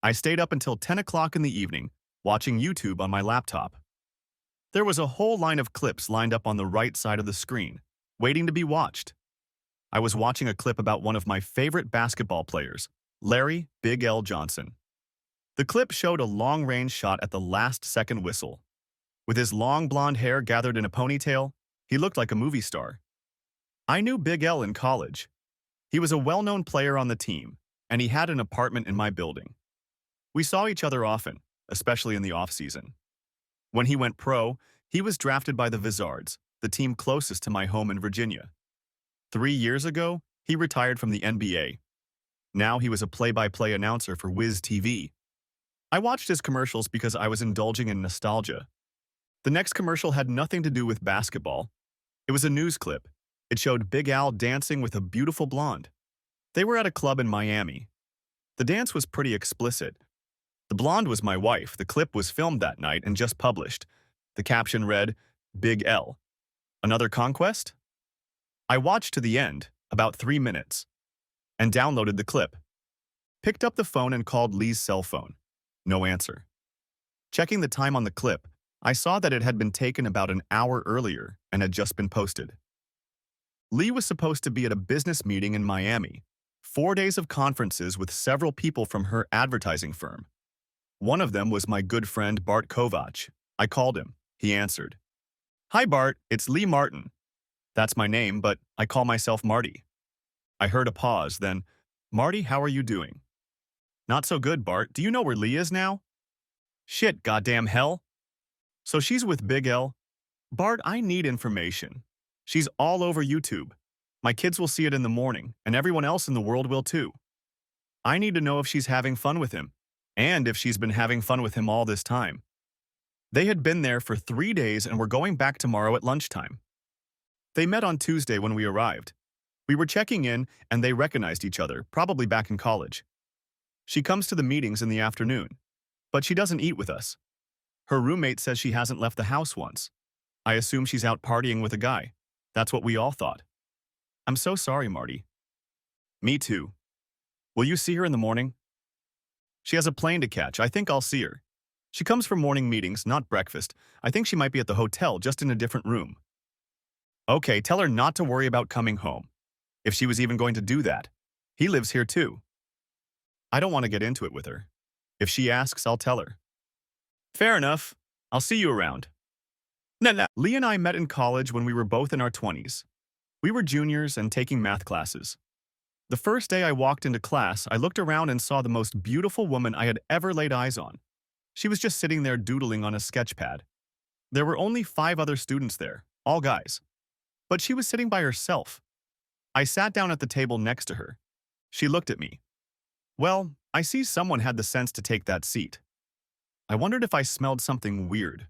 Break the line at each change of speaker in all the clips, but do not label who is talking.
I stayed up until 10 o'clock in the evening, watching YouTube on my laptop. There was a whole line of clips lined up on the right side of the screen, waiting to be watched. I was watching a clip about one of my favorite basketball players, Larry Big L Johnson. The clip showed a long-range shot at the last second whistle. With his long blonde hair gathered in a ponytail, he looked like a movie star. I knew Big L in college. He was a well-known player on the team, and he had an apartment in my building. We saw each other often, especially in the off-season. When he went pro, he was drafted by the Wizards, the team closest to my home in Virginia. 3 years ago, he retired from the NBA. Now he was a play-by-play announcer for Wiz TV. I watched his commercials because I was indulging in nostalgia. The next commercial had nothing to do with basketball. It was a news clip. It showed Big Al dancing with a beautiful blonde. They were at a club in Miami. The dance was pretty explicit. The blonde was my wife. The clip was filmed that night and just published. The caption read, "Big L. Another conquest?" I watched to the end, about 3 minutes, and downloaded the clip. Picked up the phone and called Lee's cell phone. No answer. Checking the time on the clip, I saw that it had been taken about an hour earlier and had just been posted. Lee was supposed to be at a business meeting in Miami, 4 days of conferences with several people from her advertising firm. One of them was my good friend Bart Kovach. I called him. He answered. "Hi Bart, it's Lee Martin." That's my name, but I call myself Marty. I heard a pause, then, "Marty, how are you doing?" "Not so good, Bart. Do you know where Lee is now?" "Shit, goddamn hell." "So she's with Big L?" "Bart, I need information. She's all over YouTube. My kids will see it in the morning, and everyone else in the world will too. I need to know if she's having fun with him, and if she's been having fun with him all this time." They had been there for 3 days and were going back tomorrow at lunchtime. They met on Tuesday when we arrived. We were checking in, and they recognized each other, probably back in college. She comes to the meetings in the afternoon, but she doesn't eat with us. Her roommate says she hasn't left the house once. I assume she's out partying with a guy. That's what we all thought. I'm so sorry, Marty. Me too. Will you see her in the morning? She has a plane to catch. I think I'll see her. She comes for morning meetings, not breakfast. I think she might be at the hotel, just in a different room. Okay, tell her not to worry about coming home. If she was even going to do that. He lives here too. I don't want to get into it with her. If she asks, I'll tell her. Fair enough. I'll see you around. Nah. Lee and I met in college when we were both in our 20s. We were juniors and taking math classes. The first day I walked into class, I looked around and saw the most beautiful woman I had ever laid eyes on. She was just sitting there doodling on a sketch pad. There were only 5 other students there, all guys. But she was sitting by herself. I sat down at the table next to her. She looked at me. Well, I see someone had the sense to take that seat. I wondered if I smelled something weird.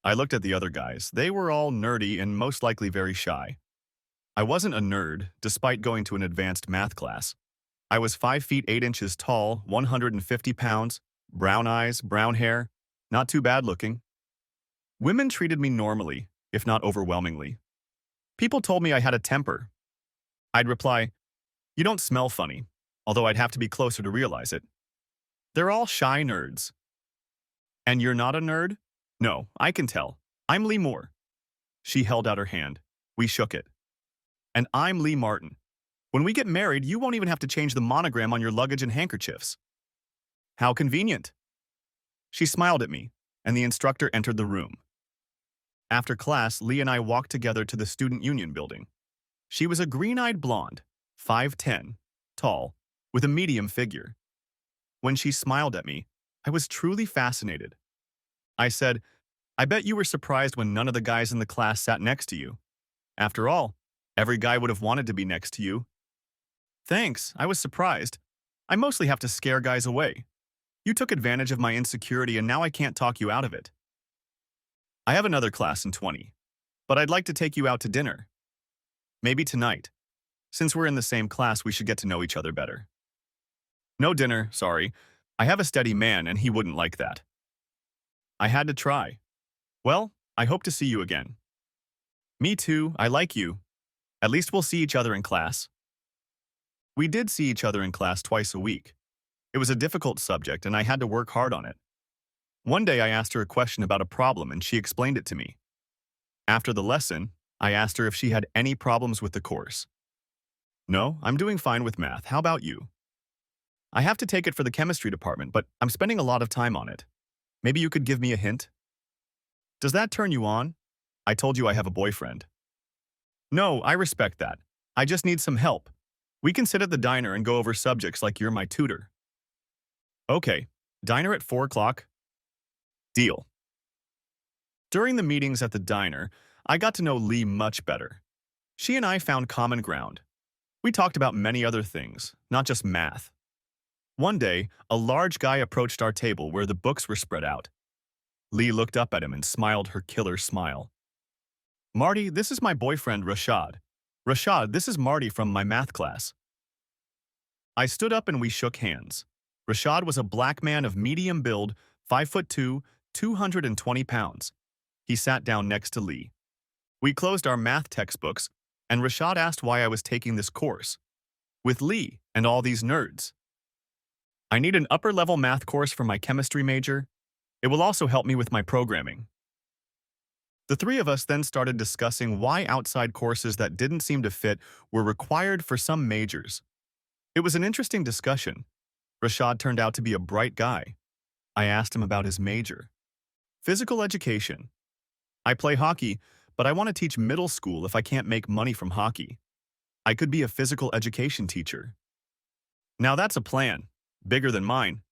I looked at the other guys. They were all nerdy and most likely very shy. I wasn't a nerd, despite going to an advanced math class. I was 5 feet 8 inches tall, 150 pounds, brown eyes, brown hair, not too bad looking. Women treated me normally, if not overwhelmingly. People told me I had a temper. I'd reply, "You don't smell funny," although I'd have to be closer to realize it. They're all shy nerds. And you're not a nerd? No, I can tell. I'm Lee Moore. She held out her hand. We shook it. And I'm Lee Martin. When we get married, you won't even have to change the monogram on your luggage and handkerchiefs. How convenient. She smiled at me, and the instructor entered the room. After class, Lee and I walked together to the Student Union building. She was a green-eyed blonde, 5'10", tall, with a medium figure. When she smiled at me, I was truly fascinated. I said, "I bet you were surprised when none of the guys in the class sat next to you. After all, every guy would have wanted to be next to you." "Thanks, I was surprised. I mostly have to scare guys away. You took advantage of my insecurity and now I can't talk you out of it." "I have another class in 20, but I'd like to take you out to dinner. Maybe tonight. Since we're in the same class, we should get to know each other better." "No dinner, sorry. I have a steady man and he wouldn't like that." I had to try. "Well, I hope to see you again." "Me too, I like you. At least we'll see each other in class." We did see each other in class twice a week. It was a difficult subject and I had to work hard on it. One day I asked her a question about a problem and she explained it to me. After the lesson, I asked her if she had any problems with the course. No, I'm doing fine with math. How about you? I have to take it for the chemistry department, but I'm spending a lot of time on it. Maybe you could give me a hint? Does that turn you on? I told you I have a boyfriend. No, I respect that. I just need some help. We can sit at the diner and go over subjects like you're my tutor. Okay, diner at 4 o'clock? Deal. During the meetings at the diner, I got to know Lee much better. She and I found common ground. We talked about many other things, not just math. One day, a large guy approached our table where the books were spread out. Lee looked up at him and smiled her killer smile. Marty, this is my boyfriend, Rashad. Rashad, this is Marty from my math class. I stood up and we shook hands. Rashad was a black man of medium build, 5'2", 220 pounds. He sat down next to Lee. We closed our math textbooks, and Rashad asked why I was taking this course. With Lee and all these nerds. I need an upper-level math course for my chemistry major. It will also help me with my programming. The three of us then started discussing why outside courses that didn't seem to fit were required for some majors. It was an interesting discussion. Rashad turned out to be a bright guy. I asked him about his major. Physical education. I play hockey, but I want to teach middle school if I can't make money from hockey. I could be a physical education teacher. Now that's a plan, bigger than mine.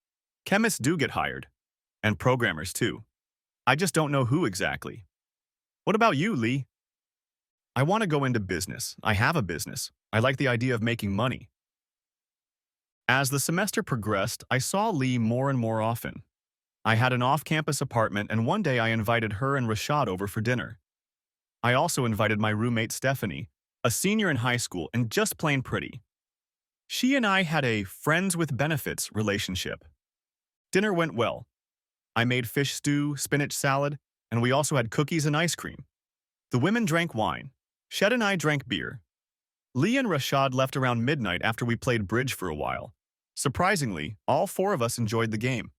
Chemists do get hired, and programmers too. I just don't know who exactly. What about you, Lee? I want to go into business. I have a business. I like the idea of making money. As the semester progressed, I saw Lee more and more often. I had an off-campus apartment, and one day I invited her and Rashad over for dinner. I also invited my roommate Stephanie, a senior in high school and just plain pretty. She and I had a friends with benefits relationship. Dinner went well. I made fish stew, spinach salad, and we also had cookies and ice cream. The women drank wine. Shed and I drank beer. Lee and Rashad left around midnight after we played bridge for a while. Surprisingly, all four of us enjoyed the game.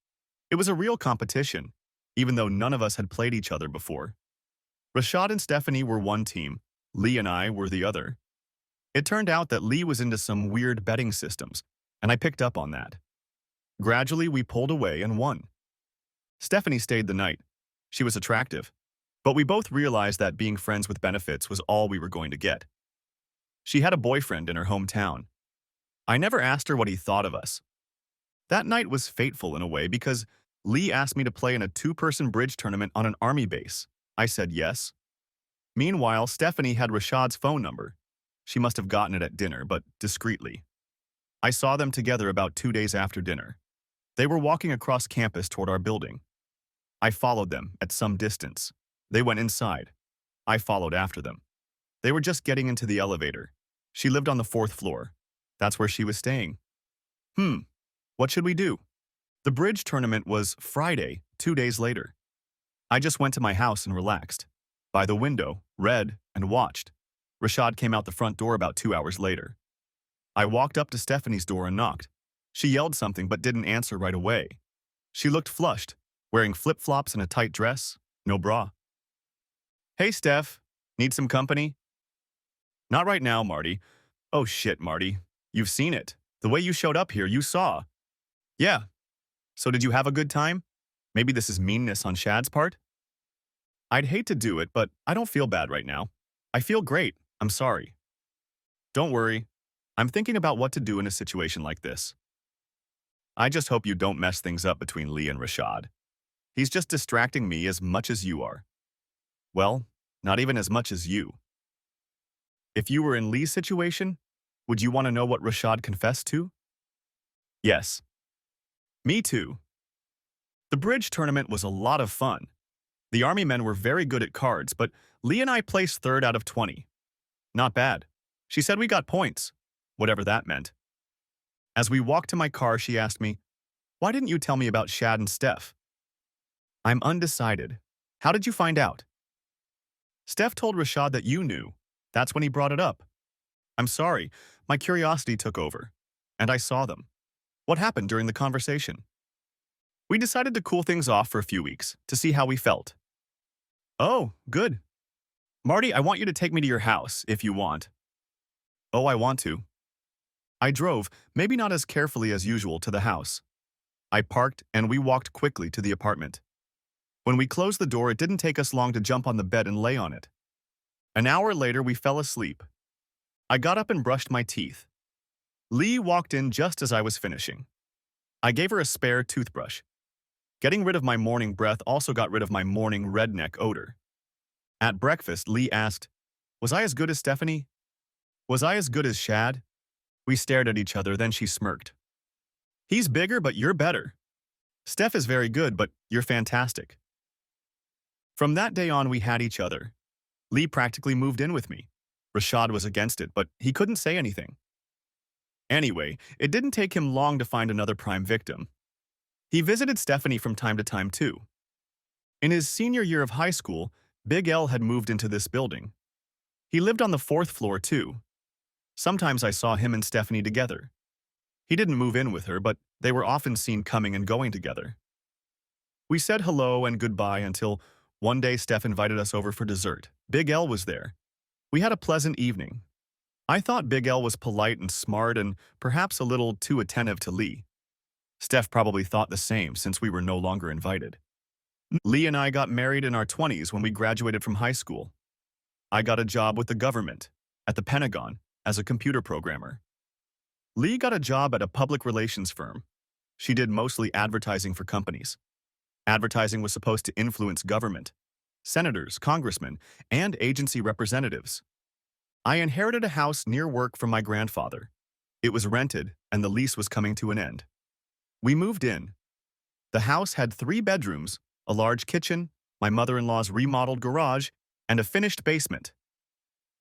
It was a real competition, even though none of us had played each other before. Rashad and Stephanie were one team. Lee and I were the other. It turned out that Lee was into some weird betting systems, and I picked up on that. Gradually, we pulled away and won. Stephanie stayed the night. She was attractive, but we both realized that being friends with benefits was all we were going to get. She had a boyfriend in her hometown. I never asked her what he thought of us. That night was fateful in a way because Lee asked me to play in a two-person bridge tournament on an army base. I said yes. Meanwhile, Stephanie had Rashad's phone number. She must have gotten it at dinner, but discreetly. I saw them together about 2 days after dinner. They were walking across campus toward our building. I followed them at some distance. They went inside. I followed after them. They were just getting into the elevator. She lived on the 4th floor. That's where she was staying. What should we do? The bridge tournament was Friday, 2 days later. I just went to my house and relaxed. By the window, read, and watched. Rashad came out the front door about 2 hours later. I walked up to Stephanie's door and knocked. She yelled something but didn't answer right away. She looked flushed, wearing flip-flops and a tight dress, no bra. Hey, Steph. Need some company? Not right now, Marty. Oh shit, Marty. You've seen it. The way you showed up here, you saw. Yeah. So did you have a good time? Maybe this is meanness on Shad's part? I'd hate to do it, but I don't feel bad right now. I feel great. I'm sorry. Don't worry. I'm thinking about what to do in a situation like this. I just hope you don't mess things up between Lee and Rashad. He's just distracting me as much as you are. Well, not even as much as you. If you were in Lee's situation, would you want to know what Rashad confessed to? Yes. Me too. The bridge tournament was a lot of fun. The army men were very good at cards, but Lee and I placed 3rd out of 20. Not bad. She said we got points, whatever that meant. As we walked to my car, she asked me, "Why didn't you tell me about Shad and Steph?" I'm undecided. How did you find out? Steph told Rashad that you knew. That's when he brought it up. I'm sorry, my curiosity took over, and I saw them. What happened during the conversation? We decided to cool things off for a few weeks to see how we felt. Oh, good. Marty, I want you to take me to your house if you want. Oh, I want to. I drove, maybe not as carefully as usual, to the house. I parked and we walked quickly to the apartment. When we closed the door, it didn't take us long to jump on the bed and lay on it. An hour later, we fell asleep. I got up and brushed my teeth. Lee walked in just as I was finishing. I gave her a spare toothbrush. Getting rid of my morning breath also got rid of my morning redneck odor. At breakfast, Lee asked, "Was I as good as Stephanie? Was I as good as Shad?" We stared at each other, then she smirked. "He's bigger, but you're better. Steph is very good, but you're fantastic." From that day on, we had each other. Lee practically moved in with me. Rashad was against it, but he couldn't say anything. Anyway, it didn't take him long to find another prime victim. He visited Stephanie from time to time, too. In his senior year of high school, Big L had moved into this building. He lived on the 4th floor, too. Sometimes I saw him and Stephanie together. He didn't move in with her, but they were often seen coming and going together. We said hello and goodbye until one day Steph invited us over for dessert. Big L was there. We had a pleasant evening. I thought Big L was polite and smart and perhaps a little too attentive to Lee. Steph probably thought the same since we were no longer invited. Lee and I got married in our 20s when we graduated from high school. I got a job with the government, at the Pentagon, as a computer programmer. Lee got a job at a public relations firm. She did mostly advertising for companies. Advertising was supposed to influence government, senators, congressmen, and agency representatives. I inherited a house near work from my grandfather. It was rented, and the lease was coming to an end. We moved in. The house had 3 bedrooms, a large kitchen, my mother-in-law's remodeled garage, and a finished basement.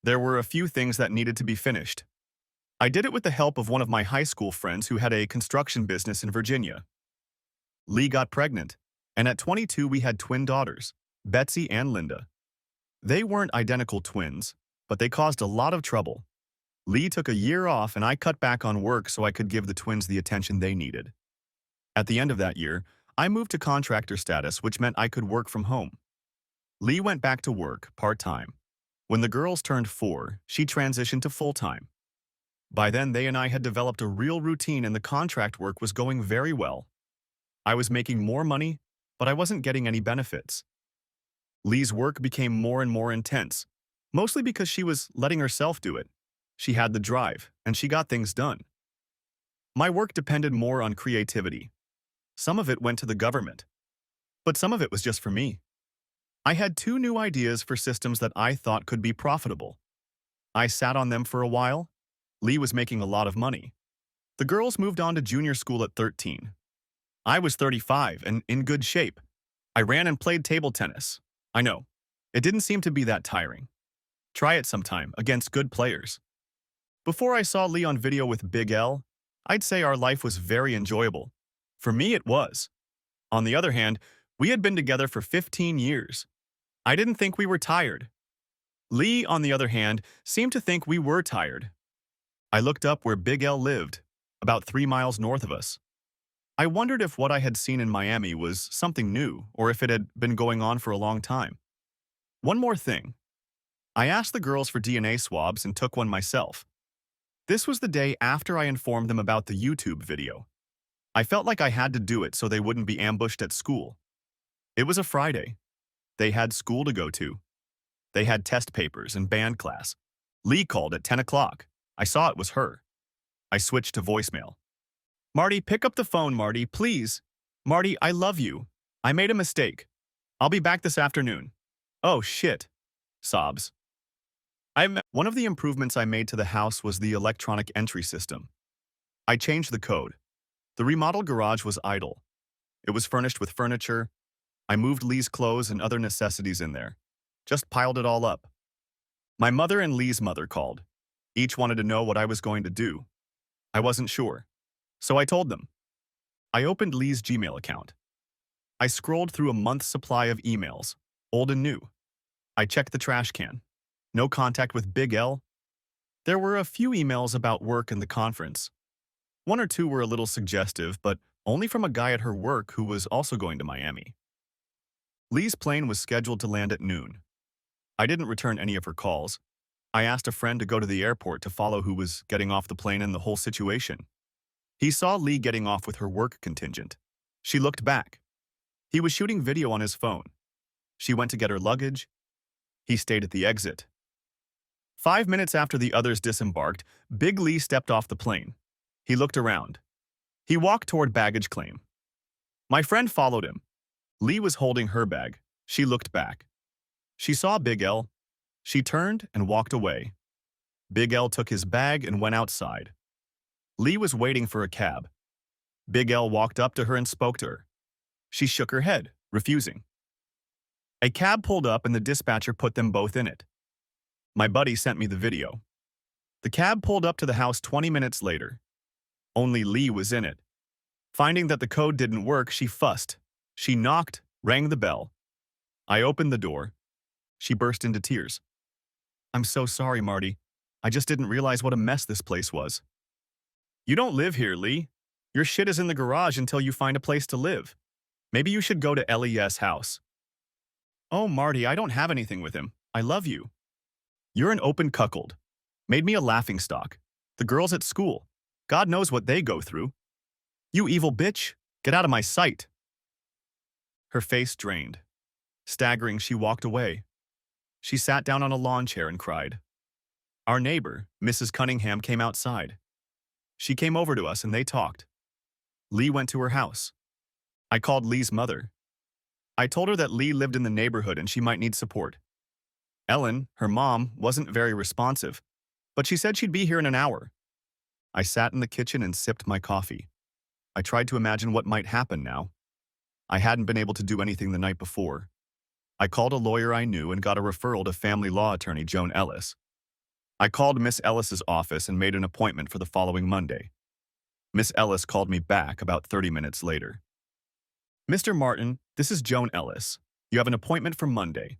There were a few things that needed to be finished. I did it with the help of one of my high school friends who had a construction business in Virginia. Lee got pregnant, and at 22 we had twin daughters, Betsy and Linda. They weren't identical twins, but they caused a lot of trouble. Lee took a year off and I cut back on work so I could give the twins the attention they needed. At the end of that year, I moved to contractor status, which meant I could work from home. Lee went back to work, part-time. When the girls turned 4, she transitioned to full-time. By then, they and I had developed a real routine and the contract work was going very well. I was making more money, but I wasn't getting any benefits. Lee's work became more and more intense, mostly because she was letting herself do it. She had the drive, and she got things done. My work depended more on creativity. Some of it went to the government, but some of it was just for me. I had 2 new ideas for systems that I thought could be profitable. I sat on them for a while. Lee was making a lot of money. The girls moved on to junior school at 13. I was 35 and in good shape. I ran and played table tennis. I know, it didn't seem to be that tiring. Try it sometime against good players. Before I saw Lee on video with Big L, I'd say our life was very enjoyable. For me, it was. On the other hand, we had been together for 15 years. I didn't think we were tired. Lee, on the other hand, seemed to think we were tired. I looked up where Big L lived, about 3 miles north of us. I wondered if what I had seen in Miami was something new or if it had been going on for a long time. One more thing. I asked the girls for DNA swabs and took one myself. This was the day after I informed them about the YouTube video. I felt like I had to do it so they wouldn't be ambushed at school. It was a Friday. They had school to go to. They had test papers and band class. Lee called at 10 o'clock. I saw it was her. I switched to voicemail. "Marty, pick up the phone, Marty, please. Marty, I love you. I made a mistake. I'll be back this afternoon." "Oh, shit." Sobs. One of the improvements I made to the house was the electronic entry system. I changed the code. The remodeled garage was idle. It was furnished with furniture. I moved Lee's clothes and other necessities in there. Just piled it all up. My mother and Lee's mother called. Each wanted to know what I was going to do. I wasn't sure, so I told them. I opened Lee's Gmail account. I scrolled through a month's supply of emails, old and new. I checked the trash can. No contact with Big L. There were a few emails about work and the conference. One or two were a little suggestive, but only from a guy at her work who was also going to Miami. Lee's plane was scheduled to land at noon. I didn't return any of her calls. I asked a friend to go to the airport to follow who was getting off the plane and the whole situation. He saw Lee getting off with her work contingent. She looked back. He was shooting video on his phone. She went to get her luggage. He stayed at the exit. 5 minutes after the others disembarked, Big Lee stepped off the plane. He looked around. He walked toward baggage claim. My friend followed him. Lee was holding her bag. She looked back. She saw Big L. She turned and walked away. Big L took his bag and went outside. Lee was waiting for a cab. Big L walked up to her and spoke to her. She shook her head, refusing. A cab pulled up and the dispatcher put them both in it. My buddy sent me the video. The cab pulled up to the house 20 minutes later. Only Lee was in it. Finding that the code didn't work, she fussed. She knocked, rang the bell. I opened the door. She burst into tears. "I'm so sorry, Marty. I just didn't realize what a mess this place was." "You don't live here, Lee. Your shit is in the garage until you find a place to live. Maybe you should go to Les' house." "Oh, Marty, I don't have anything with him. I love you." "You're an open cuckold. Made me a laughingstock. The girls at school. God knows what they go through. You evil bitch. Get out of my sight." Her face drained. Staggering, she walked away. She sat down on a lawn chair and cried. Our neighbor, Mrs. Cunningham, came outside. She came over to us and they talked. Lee went to her house. I called Lee's mother. I told her that Lee lived in the neighborhood and she might need support. Ellen, her mom, wasn't very responsive, but she said she'd be here in an hour. I sat in the kitchen and sipped my coffee. I tried to imagine what might happen now. I hadn't been able to do anything the night before. I called a lawyer I knew and got a referral to family law attorney Joan Ellis. I called Miss Ellis's office and made an appointment for the following Monday. Miss Ellis called me back about 30 minutes later. "Mr. Martin, this is Joan Ellis. You have an appointment for Monday.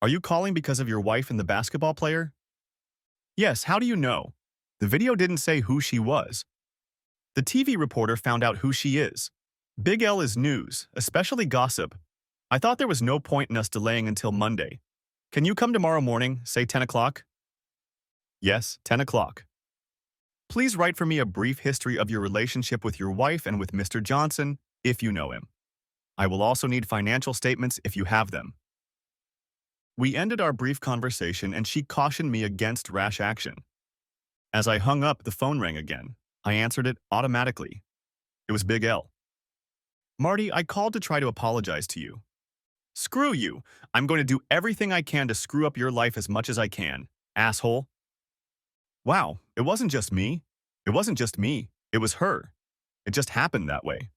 Are you calling because of your wife and the basketball player?" "Yes, how do you know? The video didn't say who she was." "The TV reporter found out who she is. Big L is news, especially gossip. I thought there was no point in us delaying until Monday. Can you come tomorrow morning, say 10 o'clock? "Yes, 10 o'clock. Please write for me a brief history of your relationship with your wife and with Mr. Johnson, if you know him. I will also need financial statements if you have them." We ended our brief conversation and she cautioned me against rash action. As I hung up, the phone rang again. I answered it automatically. It was Big L. "Marty, I called to try to apologize to you." "Screw you. I'm going to do everything I can to screw up your life as much as I can, asshole." Wow, it wasn't just me. It wasn't just me. It was her. It just happened that way.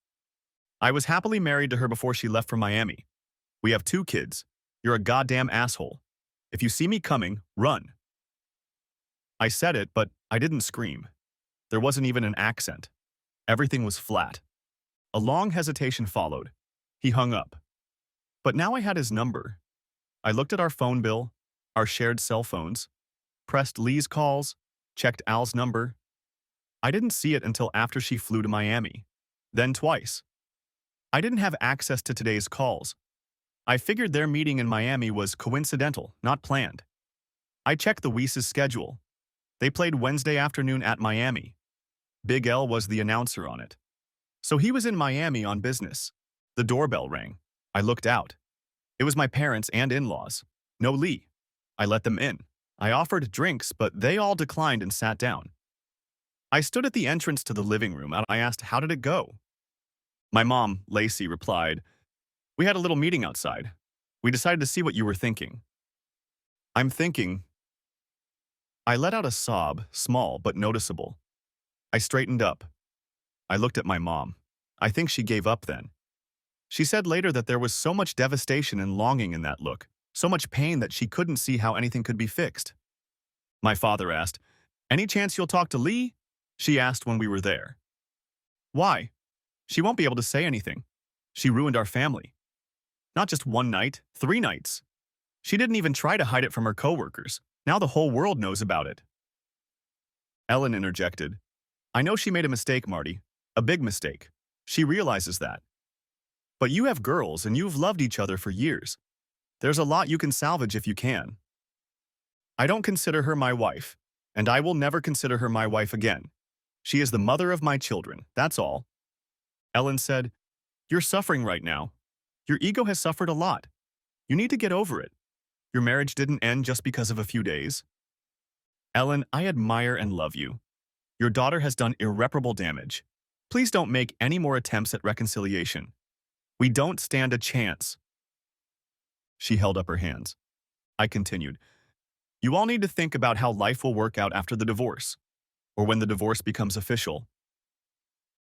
I was happily married to her before she left for Miami. We have 2 kids. You're a goddamn asshole. If you see me coming, run. I said it, but I didn't scream. There wasn't even an accent. Everything was flat. A long hesitation followed. He hung up. But now I had his number. I looked at our phone bill, our shared cell phones, pressed Lee's calls, checked Al's number. I didn't see it until after she flew to Miami. Then twice. I didn't have access to today's calls. I figured their meeting in Miami was coincidental, not planned. I checked the Weiss's schedule. They played Wednesday afternoon at Miami. Big L was the announcer on it. So he was in Miami on business. The doorbell rang. I looked out. It was my parents and in-laws. No Lee. I let them in. I offered drinks, but they all declined and sat down. I stood at the entrance to the living room and I asked, "How did it go?" My mom, Lacey, replied, "We had a little meeting outside. We decided to see what you were thinking." I'm thinking. I let out a sob, small but noticeable. I straightened up. I looked at my mom. I think she gave up then. She said later that there was so much devastation and longing in that look, so much pain that she couldn't see how anything could be fixed. My father asked, "Any chance you'll talk to Lee?" She asked when we were there. "Why? She won't be able to say anything. She ruined our family. Not just one night, 3 nights. She didn't even try to hide it from her coworkers. Now the whole world knows about it." Ellen interjected, I know she made a mistake, Marty. A big mistake. She realizes that. But you have girls and you've loved each other for years. There's a lot you can salvage if you can. I don't consider her my wife, and I will never consider her my wife again. She is the mother of my children, that's all. Ellen said, "You're suffering right now. Your ego has suffered a lot. You need to get over it. Your marriage didn't end just because of a few days." Ellen, I admire and love you. Your daughter has done irreparable damage. Please don't make any more attempts at reconciliation. We don't stand a chance. She held up her hands. I continued, "You all need to think about how life will work out after the divorce, or when the divorce becomes official."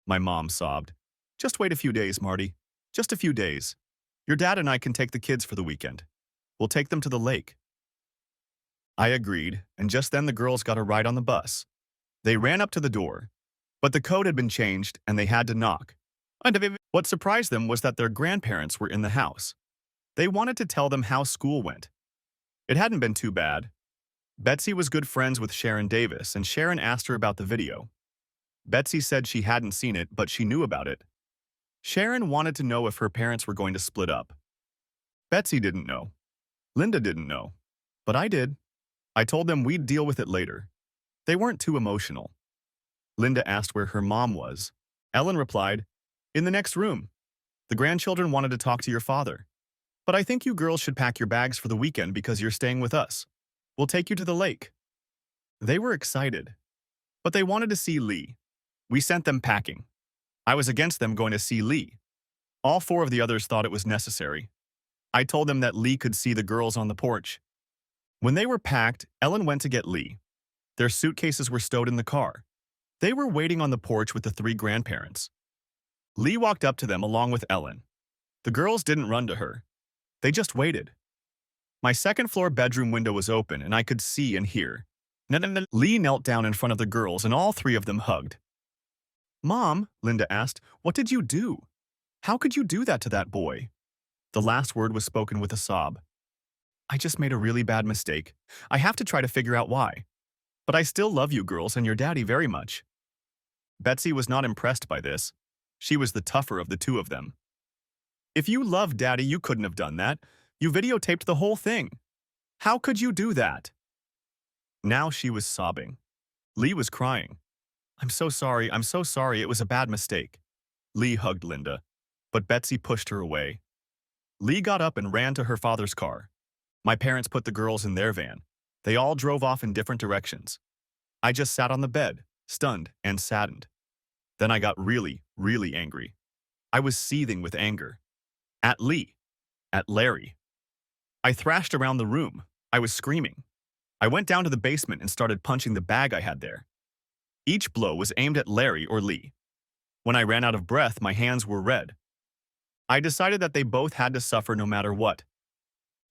My mom sobbed. "Just wait a few days, Marty. Just a few days. Your dad and I can take the kids for the weekend. We'll take them to the lake." I agreed, and just then the girls got a ride on the bus. They ran up to the door, but the code had been changed and they had to knock. And what surprised them was that their grandparents were in the house. They wanted to tell them how school went. It hadn't been too bad. Betsy was good friends with Sharon Davis, and Sharon asked her about the video. Betsy said she hadn't seen it, but she knew about it. Sharon wanted to know if her parents were going to split up. Betsy didn't know. Linda didn't know. But I did. I told them we'd deal with it later. They weren't too emotional. Linda asked where her mom was. Ellen replied, "In the next room. The grandchildren wanted to talk to your father. But I think you girls should pack your bags for the weekend because you're staying with us. We'll take you to the lake." They were excited, but they wanted to see Lee. We sent them packing. I was against them going to see Lee. All four of the others thought it was necessary. I told them that Lee could see the girls on the porch. When they were packed, Ellen went to get Lee. Their suitcases were stowed in the car. They were waiting on the porch with the three grandparents. Lee walked up to them along with Ellen. The girls didn't run to her. They just waited. My second-floor bedroom window was open and I could see and hear. Lee knelt down in front of the girls and all three of them hugged. "Mom," Linda asked, "what did you do? How could you do that to that boy?" The last word was spoken with a sob. "I just made a really bad mistake. I have to try to figure out why. But I still love you girls and your daddy very much." Betsy was not impressed by this. She was the tougher of the two of them. "If you loved Daddy, you couldn't have done that. You videotaped the whole thing. How could you do that?" Now she was sobbing. Lee was crying. I'm so sorry, it was a bad mistake." Lee hugged Linda, but Betsy pushed her away. Lee got up and ran to her father's car. My parents put the girls in their van. They all drove off in different directions. I just sat on the bed, stunned and saddened. Then I got really, really angry. I was seething with anger. At Lee. At Larry. I thrashed around the room. I was screaming. I went down to the basement and started punching the bag I had there. Each blow was aimed at Larry or Lee. When I ran out of breath, my hands were red. I decided that they both had to suffer no matter what.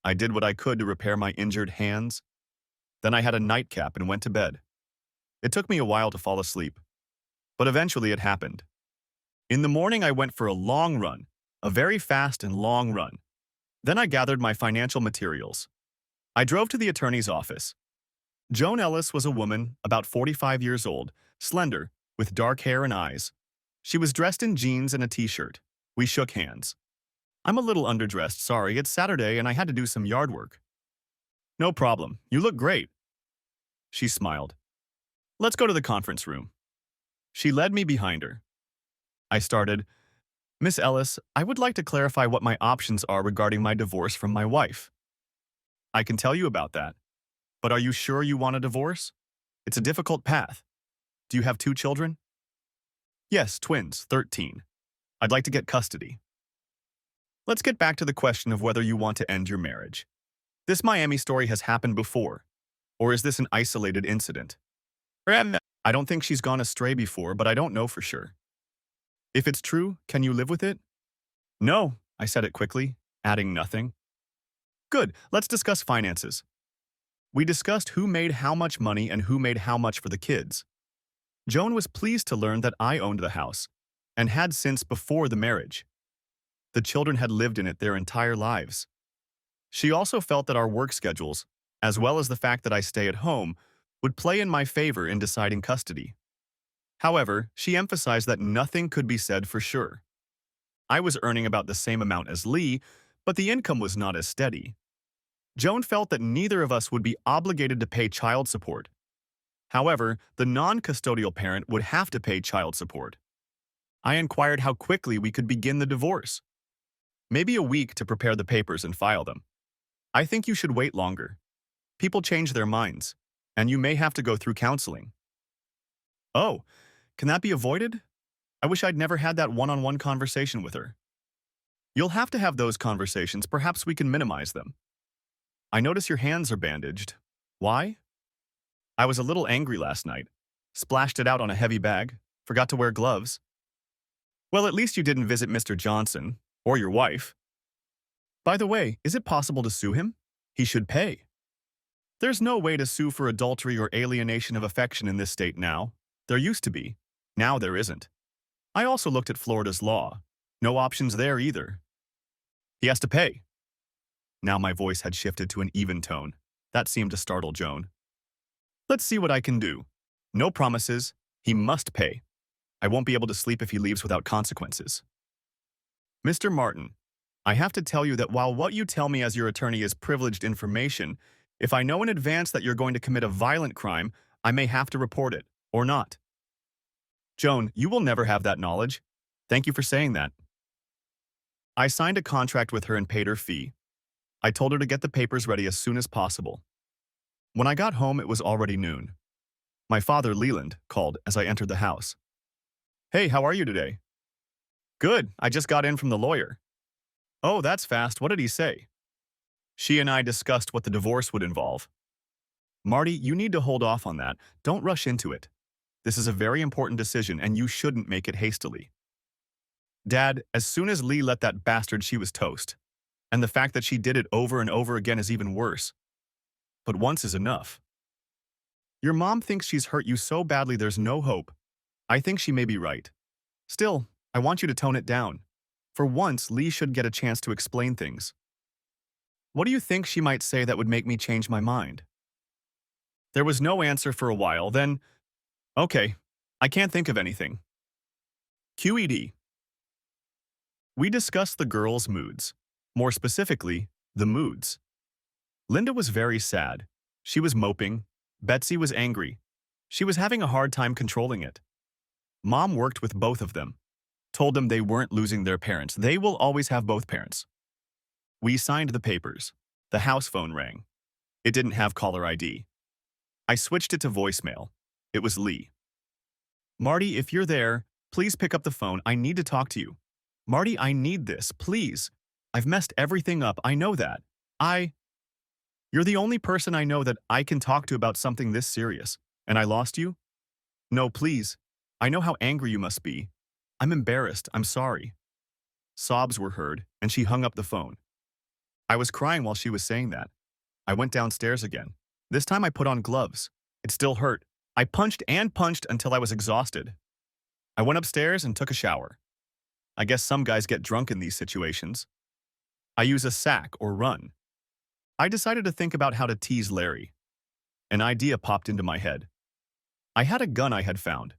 I did what I could to repair my injured hands. Then I had a nightcap and went to bed. It took me a while to fall asleep, but eventually it happened. In the morning, I went for a long run, a very fast and long run. Then I gathered my financial materials. I drove to the attorney's office. Joan Ellis was a woman, about 45 years old, slender, with dark hair and eyes. She was dressed in jeans and a t-shirt. We shook hands. "I'm a little underdressed, sorry, it's Saturday and I had to do some yard work." "No problem, you look great." She smiled. "Let's go to the conference room." She led me behind her. I started, "Miss Ellis, I would like to clarify what my options are regarding my divorce from my wife." "I can tell you about that. But are you sure you want a divorce? It's a difficult path. Do you have 2 children?" "Yes, twins, 13. I'd like to get custody." "Let's get back to the question of whether you want to end your marriage. This Miami story has happened before. Or is this an isolated incident?" "I don't think she's gone astray before, but I don't know for sure." "If it's true, can you live with it?" "No," I said it quickly, adding nothing. "Good, let's discuss finances." We discussed who made how much money and who made how much for the kids. Joan was pleased to learn that I owned the house, and had since before the marriage. The children had lived in it their entire lives. She also felt that our work schedules, as well as the fact that I stay at home, would play in my favor in deciding custody. However, she emphasized that nothing could be said for sure. I was earning about the same amount as Lee, but the income was not as steady. Joan felt that neither of us would be obligated to pay child support. However, the non-custodial parent would have to pay child support. I inquired how quickly we could begin the divorce. Maybe a week to prepare the papers and file them. I think you should wait longer. People change their minds, and you may have to go through counseling. Oh, can that be avoided? I wish I'd never had that one-on-one conversation with her. You'll have to have those conversations. Perhaps we can minimize them. I notice your hands are bandaged. Why? I was a little angry last night. Splashed it out on a heavy bag. Forgot to wear gloves. Well, at least you didn't visit Mr. Johnson, or your wife. By the way, is it possible to sue him? He should pay. There's no way to sue for adultery or alienation of affection in this state now. There used to be. Now there isn't. I also looked at Florida's law. No options there either. He has to pay. Now my voice had shifted to an even tone. That seemed to startle Joan. Let's see what I can do. No promises. He must pay. I won't be able to sleep if he leaves without consequences. Mr. Martin, I have to tell you that while what you tell me as your attorney is privileged information, if I know in advance that you're going to commit a violent crime, I may have to report it, or not. Joan, you will never have that knowledge. Thank you for saying that. I signed a contract with her and paid her fee. I told her to get the papers ready as soon as possible. When I got home, it was already noon. My father, Leland, called as I entered the house. Hey, how are you today? Good, I just got in from the lawyer. Oh, that's fast. What did he say? She and I discussed what the divorce would involve. Marty, you need to hold off on that. Don't rush into it. This is a very important decision, and you shouldn't make it hastily. Dad, as soon as Lee let that bastard, she was toast. And the fact that she did it over and over again is even worse. But once is enough. Your mom thinks she's hurt you so badly there's no hope. I think she may be right. Still, I want you to tone it down. For once, Lee should get a chance to explain things. What do you think she might say that would make me change my mind? There was no answer for a while, then, okay, I can't think of anything. QED. We discussed the girls' moods. More specifically, the moods. Linda was very sad. She was moping. Betsy was angry. She was having a hard time controlling it. Mom worked with both of them. Told them they weren't losing their parents. They will always have both parents. We signed the papers. The house phone rang. It didn't have caller ID. I switched it to voicemail. It was Lee. Marty, if you're there, please pick up the phone. I need to talk to you. Marty, I need this, please. I've messed everything up. I know that. You're the only person I know that I can talk to about something this serious. And I lost you? No, please. I know how angry you must be. I'm embarrassed. I'm sorry. Sobs were heard, and she hung up the phone. I was crying while she was saying that. I went downstairs again. This time I put on gloves. It still hurt. I punched and punched until I was exhausted. I went upstairs and took a shower. I guess some guys get drunk in these situations. I use a sack or run. I decided to think about how to tease Larry. An idea popped into my head. I had a gun I had found.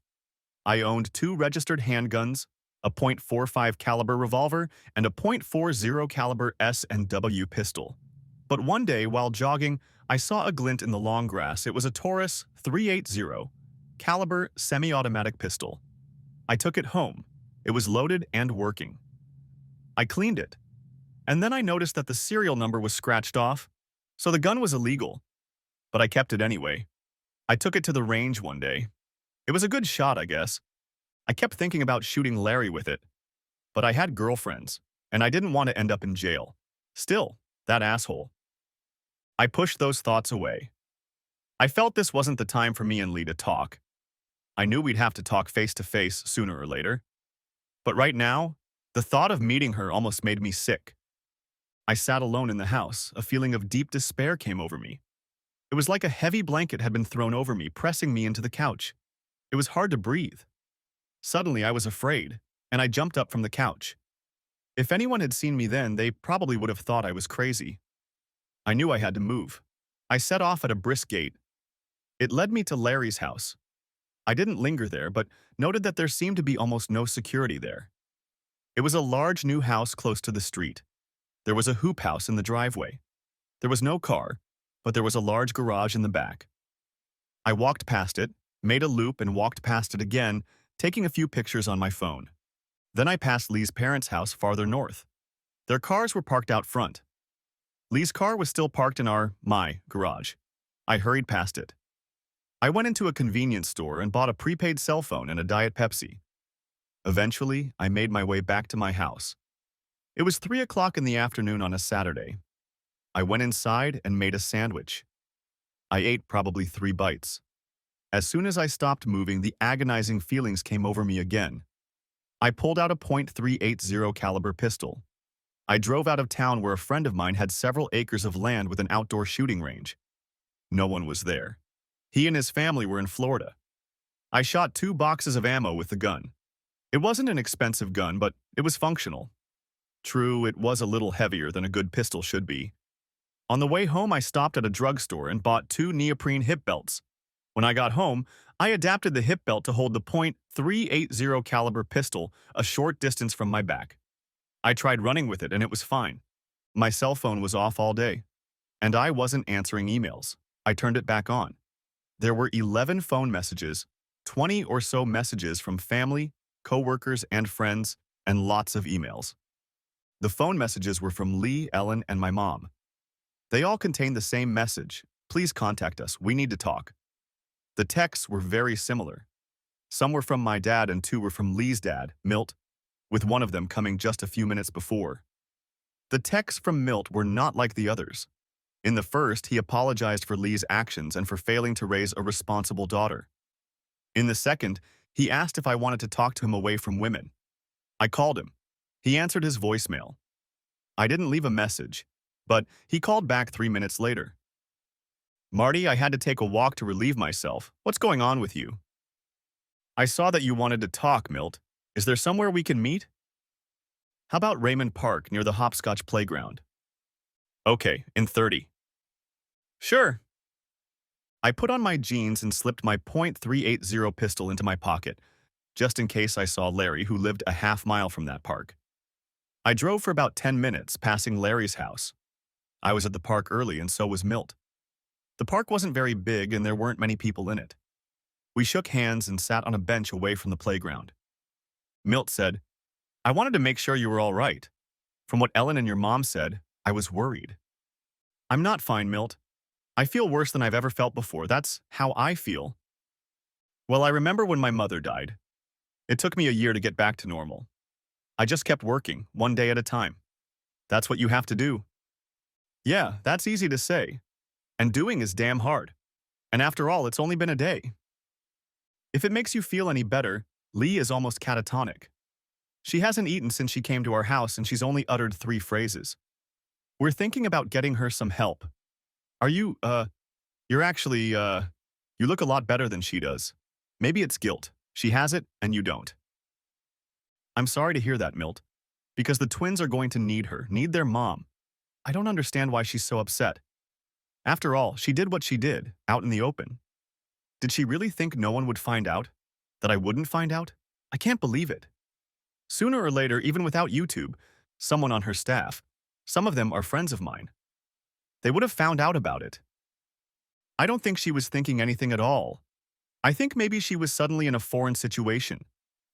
I owned 2 registered handguns, a .45 caliber revolver, and a .40 caliber S&W pistol. But one day, while jogging, I saw a glint in the long grass. It was a Taurus .380 caliber semi-automatic pistol. I took it home. It was loaded and working. I cleaned it. And then I noticed that the serial number was scratched off, so the gun was illegal. But I kept it anyway. I took it to the range one day. It was a good shot, I guess. I kept thinking about shooting Larry with it. But I had girlfriends, and I didn't want to end up in jail. Still, that asshole. I pushed those thoughts away. I felt this wasn't the time for me and Lee to talk. I knew we'd have to talk face to face sooner or later. But right now, the thought of meeting her almost made me sick. I sat alone in the house. A feeling of deep despair came over me. It was like a heavy blanket had been thrown over me, pressing me into the couch. It was hard to breathe. Suddenly, I was afraid, and I jumped up from the couch. If anyone had seen me then, they probably would have thought I was crazy. I knew I had to move. I set off at a brisk gait. It led me to Larry's house. I didn't linger there, but noted that there seemed to be almost no security there. It was a large new house close to the street. There was a hoop house in the driveway. There was no car, but there was a large garage in the back. I walked past it, made a loop and walked past it again, taking a few pictures on my phone. Then I passed Lee's parents' house farther north. Their cars were parked out front. Lee's car was still parked in my garage. I hurried past it. I went into a convenience store and bought a prepaid cell phone and a Diet Pepsi. Eventually, I made my way back to my house. It was 3 o'clock in the afternoon on a Saturday. I went inside and made a sandwich. I ate probably 3 bites. As soon as I stopped moving, the agonizing feelings came over me again. I pulled out a .380 caliber pistol. I drove out of town where a friend of mine had several acres of land with an outdoor shooting range. No one was there. He and his family were in Florida. I shot 2 boxes of ammo with the gun. It wasn't an expensive gun, but it was functional. True, it was a little heavier than a good pistol should be. On the way home, I stopped at a drugstore and bought 2 neoprene hip belts. When I got home, I adapted the hip belt to hold the .380 caliber pistol a short distance from my back. I tried running with it and it was fine. My cell phone was off all day, and I wasn't answering emails. I turned it back on. There were 11 phone messages, 20 or so messages from family, coworkers, and friends, and lots of emails. The phone messages were from Lee, Ellen, and my mom. They all contained the same message: please contact us, we need to talk. The texts were very similar. Some were from my dad and 2 were from Lee's dad, Milt, with one of them coming just a few minutes before. The texts from Milt were not like the others. In the first, he apologized for Lee's actions and for failing to raise a responsible daughter. In the second, he asked if I wanted to talk to him away from women. I called him. He answered his voicemail. I didn't leave a message, but he called back 3 minutes later. Marty, I had to take a walk to relieve myself. What's going on with you? I saw that you wanted to talk, Milt. Is there somewhere we can meet? How about Raymond Park near the hopscotch playground? Okay, in 30. Sure. I put on my jeans and slipped my .380 pistol into my pocket, just in case I saw Larry, who lived a half-mile from that park. I drove for about 10 minutes, passing Larry's house. I was at the park early and so was Milt. The park wasn't very big and there weren't many people in it. We shook hands and sat on a bench away from the playground. Milt said, I wanted to make sure you were all right. From what Ellen and your mom said, I was worried. I'm not fine, Milt. I feel worse than I've ever felt before. That's how I feel. Well, I remember when my mother died. It took me a year to get back to normal. I just kept working, one day at a time. That's what you have to do. Yeah, that's easy to say. And doing is damn hard. And after all, it's only been a day. If it makes you feel any better, Lee is almost catatonic. She hasn't eaten since she came to our house and she's only uttered 3 phrases. We're thinking about getting her some help. Are you, you're actually, you look a lot better than she does. Maybe it's guilt. She has it and you don't. I'm sorry to hear that, Milt, because the twins are going to need her, need their mom. I don't understand why she's so upset. After all, she did what she did, out in the open. Did she really think no one would find out? That I wouldn't find out? I can't believe it. Sooner or later, even without YouTube, someone on her staff, some of them are friends of mine, they would have found out about it. I don't think she was thinking anything at all. I think maybe she was suddenly in a foreign situation,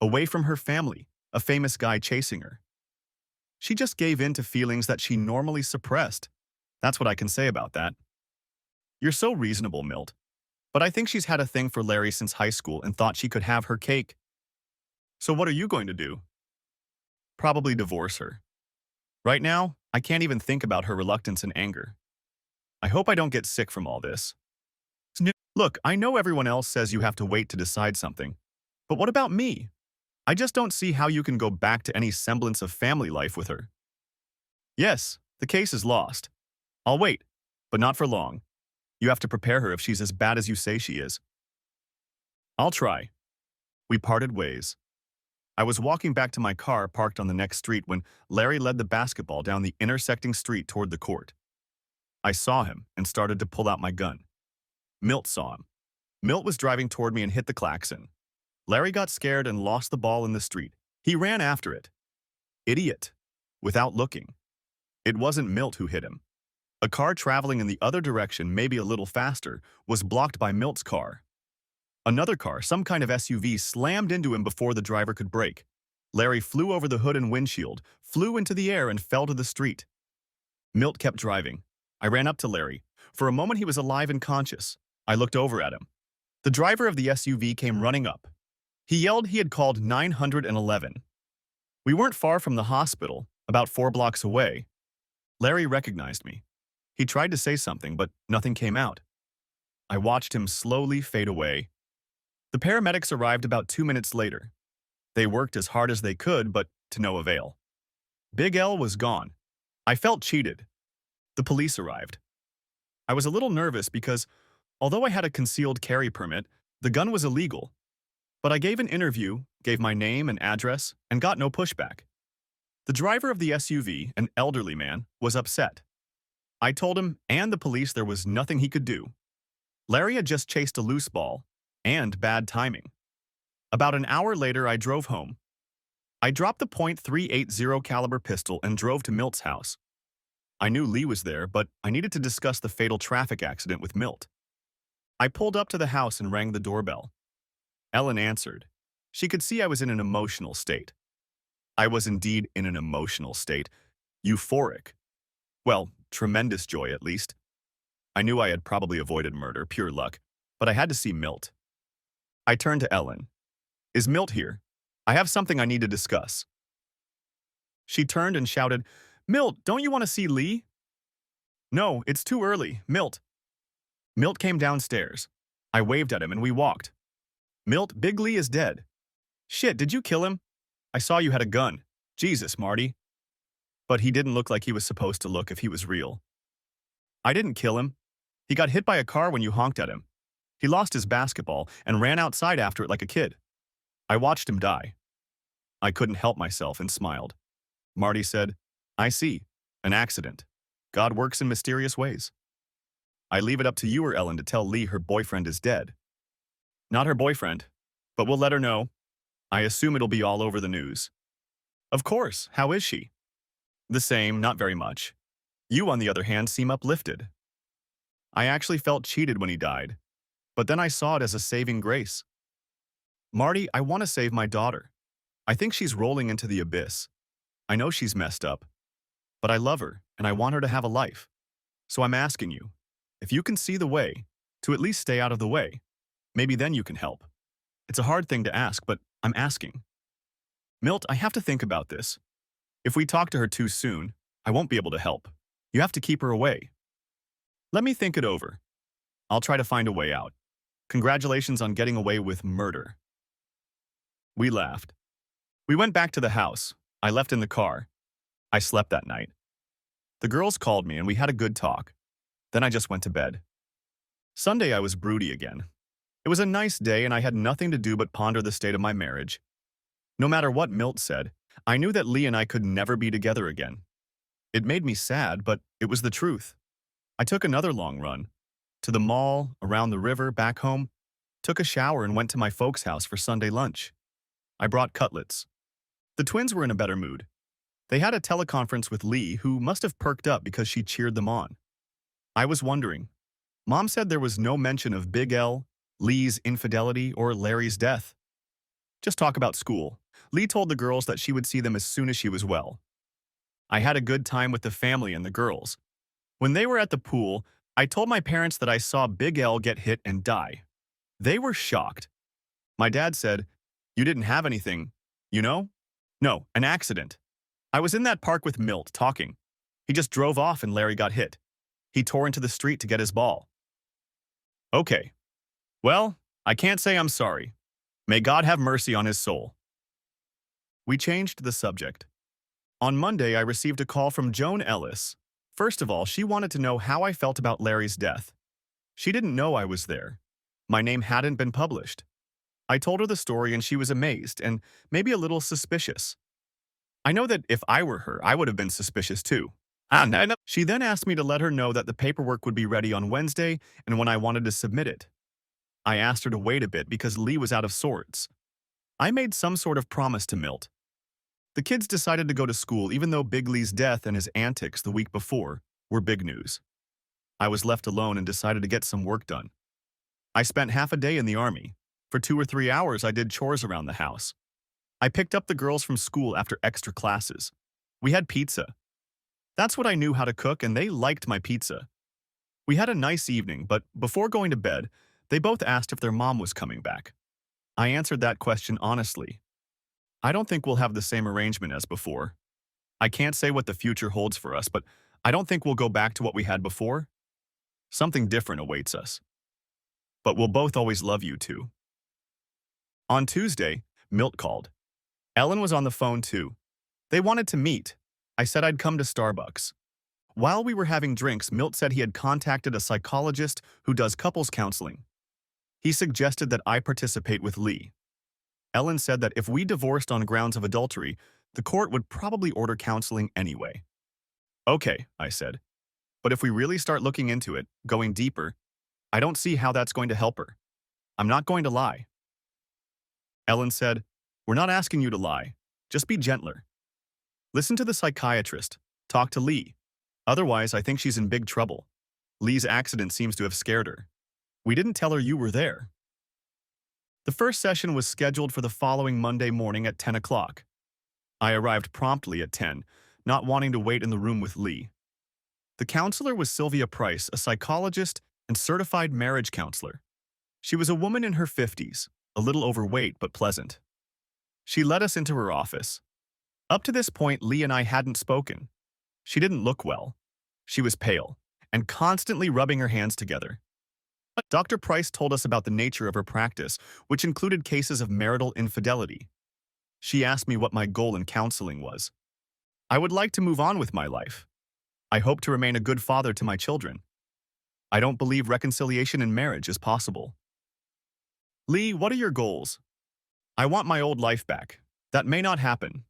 away from her family, a famous guy chasing her. She just gave in to feelings that she normally suppressed. That's what I can say about that. You're so reasonable, Milt. But I think she's had a thing for Larry since high school and thought she could have her cake. So what are you going to do? Probably divorce her. Right now, I can't even think about her reluctance and anger. I hope I don't get sick from all this. Look, I know everyone else says you have to wait to decide something. But what about me? I just don't see how you can go back to any semblance of family life with her. Yes, the case is lost. I'll wait, but not for long. You have to prepare her if she's as bad as you say she is. I'll try. We parted ways. I was walking back to my car parked on the next street when Larry led the basketball down the intersecting street toward the court. I saw him and started to pull out my gun. Milt saw him. Milt was driving toward me and hit the klaxon. Larry got scared and lost the ball in the street. He ran after it. Idiot. Without looking. It wasn't Milt who hit him. A car traveling in the other direction, maybe a little faster, was blocked by Milt's car. Another car, some kind of SUV, slammed into him before the driver could brake. Larry flew over the hood and windshield, flew into the air, and fell to the street. Milt kept driving. I ran up to Larry. For a moment, he was alive and conscious. I looked over at him. The driver of the SUV came running up. He yelled he had called 911. We weren't far from the hospital, about 4 blocks away. Larry recognized me. He tried to say something, but nothing came out. I watched him slowly fade away. The paramedics arrived about 2 minutes later. They worked as hard as they could, but to no avail. Big L was gone. I felt cheated. The police arrived. I was a little nervous because, although I had a concealed carry permit, the gun was illegal. But I gave an interview, gave my name and address, and got no pushback. The driver of the SUV, an elderly man, was upset. I told him and the police there was nothing he could do. Larry had just chased a loose ball, and bad timing. About an hour later, I drove home. I dropped the .380 caliber pistol and drove to Milt's house. I knew Lee was there, but I needed to discuss the fatal traffic accident with Milt. I pulled up to the house and rang the doorbell. Ellen answered. She could see I was in an emotional state. I was indeed in an emotional state. Euphoric. Well, tremendous joy at least. I knew I had probably avoided murder, pure luck, but I had to see Milt. I turned to Ellen. Is Milt here? I have something I need to discuss. She turned and shouted, Milt, don't you want to see Lee? No, it's too early, Milt. Milt came downstairs. I waved at him and we walked. Milt, Big Lee is dead. Shit, did you kill him? I saw you had a gun. Jesus, Marty. But he didn't look like he was supposed to look if he was real. I didn't kill him. He got hit by a car when you honked at him. He lost his basketball and ran outside after it like a kid. I watched him die. I couldn't help myself and smiled. Marty said, I see. An accident. God works in mysterious ways. I leave it up to you or Ellen to tell Lee her boyfriend is dead. Not her boyfriend, but we'll let her know. I assume it'll be all over the news. Of course, how is she? The same, not very much. You, on the other hand, seem uplifted. I actually felt cheated when he died, but then I saw it as a saving grace. Marty, I want to save my daughter. I think she's rolling into the abyss. I know she's messed up, but I love her and I want her to have a life. So I'm asking you, if you can see the way, to at least stay out of the way, maybe then you can help. It's a hard thing to ask, but I'm asking. Milt, I have to think about this. If we talk to her too soon, I won't be able to help. You have to keep her away. Let me think it over. I'll try to find a way out. Congratulations on getting away with murder. We laughed. We went back to the house. I left in the car. I slept that night. The girls called me and we had a good talk. Then I just went to bed. Sunday I was broody again. It was a nice day and I had nothing to do but ponder the state of my marriage. No matter what Milt said, I knew that Lee and I could never be together again. It made me sad, but it was the truth. I took another long run. To the mall, around the river, back home. Took a shower and went to my folks' house for Sunday lunch. I brought cutlets. The twins were in a better mood. They had a teleconference with Lee, who must have perked up because she cheered them on. I was wondering. Mom said there was no mention of Big L, Lee's infidelity, or Larry's death. Just talk about school. Lee told the girls that she would see them as soon as she was well. I had a good time with the family and the girls. When they were at the pool, I told my parents that I saw Big L get hit and die. They were shocked. My dad said, "You didn't have anything, you know?" "No, an accident. I was in that park with Milt talking. He just drove off and Larry got hit. He tore into the street to get his ball." Okay. Well, I can't say I'm sorry. May God have mercy on his soul. We changed the subject. On Monday, I received a call from Joan Ellis. First of all, she wanted to know how I felt about Larry's death. She didn't know I was there. My name hadn't been published. I told her the story and she was amazed and maybe a little suspicious. I know that if I were her, I would have been suspicious too. She then asked me to let her know that the paperwork would be ready on Wednesday and when I wanted to submit it. I asked her to wait a bit because Lee was out of sorts. I made some sort of promise to Milt. The kids decided to go to school even though Big Lee's death and his antics the week before were big news. I was left alone and decided to get some work done. I spent half a day in the army. For 2 or 3 hours, I did chores around the house. I picked up the girls from school after extra classes. We had pizza. That's what I knew how to cook, and they liked my pizza. We had a nice evening, but before going to bed, they both asked if their mom was coming back. I answered that question honestly. I don't think we'll have the same arrangement as before. I can't say what the future holds for us, but I don't think we'll go back to what we had before. Something different awaits us. But we'll both always love you too. On Tuesday, Milt called. Ellen was on the phone too. They wanted to meet. I said I'd come to Starbucks. While we were having drinks, Milt said he had contacted a psychologist who does couples counseling. He suggested that I participate with Lee. Ellen said that if we divorced on grounds of adultery, the court would probably order counseling anyway. Okay, I said. But if we really start looking into it, going deeper, I don't see how that's going to help her. I'm not going to lie. Ellen said, we're not asking you to lie. Just be gentler. Listen to the psychiatrist. Talk to Lee. Otherwise, I think she's in big trouble. Lee's accident seems to have scared her. We didn't tell her you were there. The first session was scheduled for the following Monday morning at 10 o'clock. I arrived promptly at 10, not wanting to wait in the room with Lee. The counselor was Sylvia Price, a psychologist and certified marriage counselor. She was a woman in her 50s, a little overweight but pleasant. She led us into her office. Up to this point, Lee and I hadn't spoken. She didn't look well. She was pale and constantly rubbing her hands together. Dr. Price told us about the nature of her practice, which included cases of marital infidelity. She asked me what my goal in counseling was. I would like to move on with my life. I hope to remain a good father to my children. I don't believe reconciliation in marriage is possible. Lee, what are your goals? I want my old life back. That may not happen.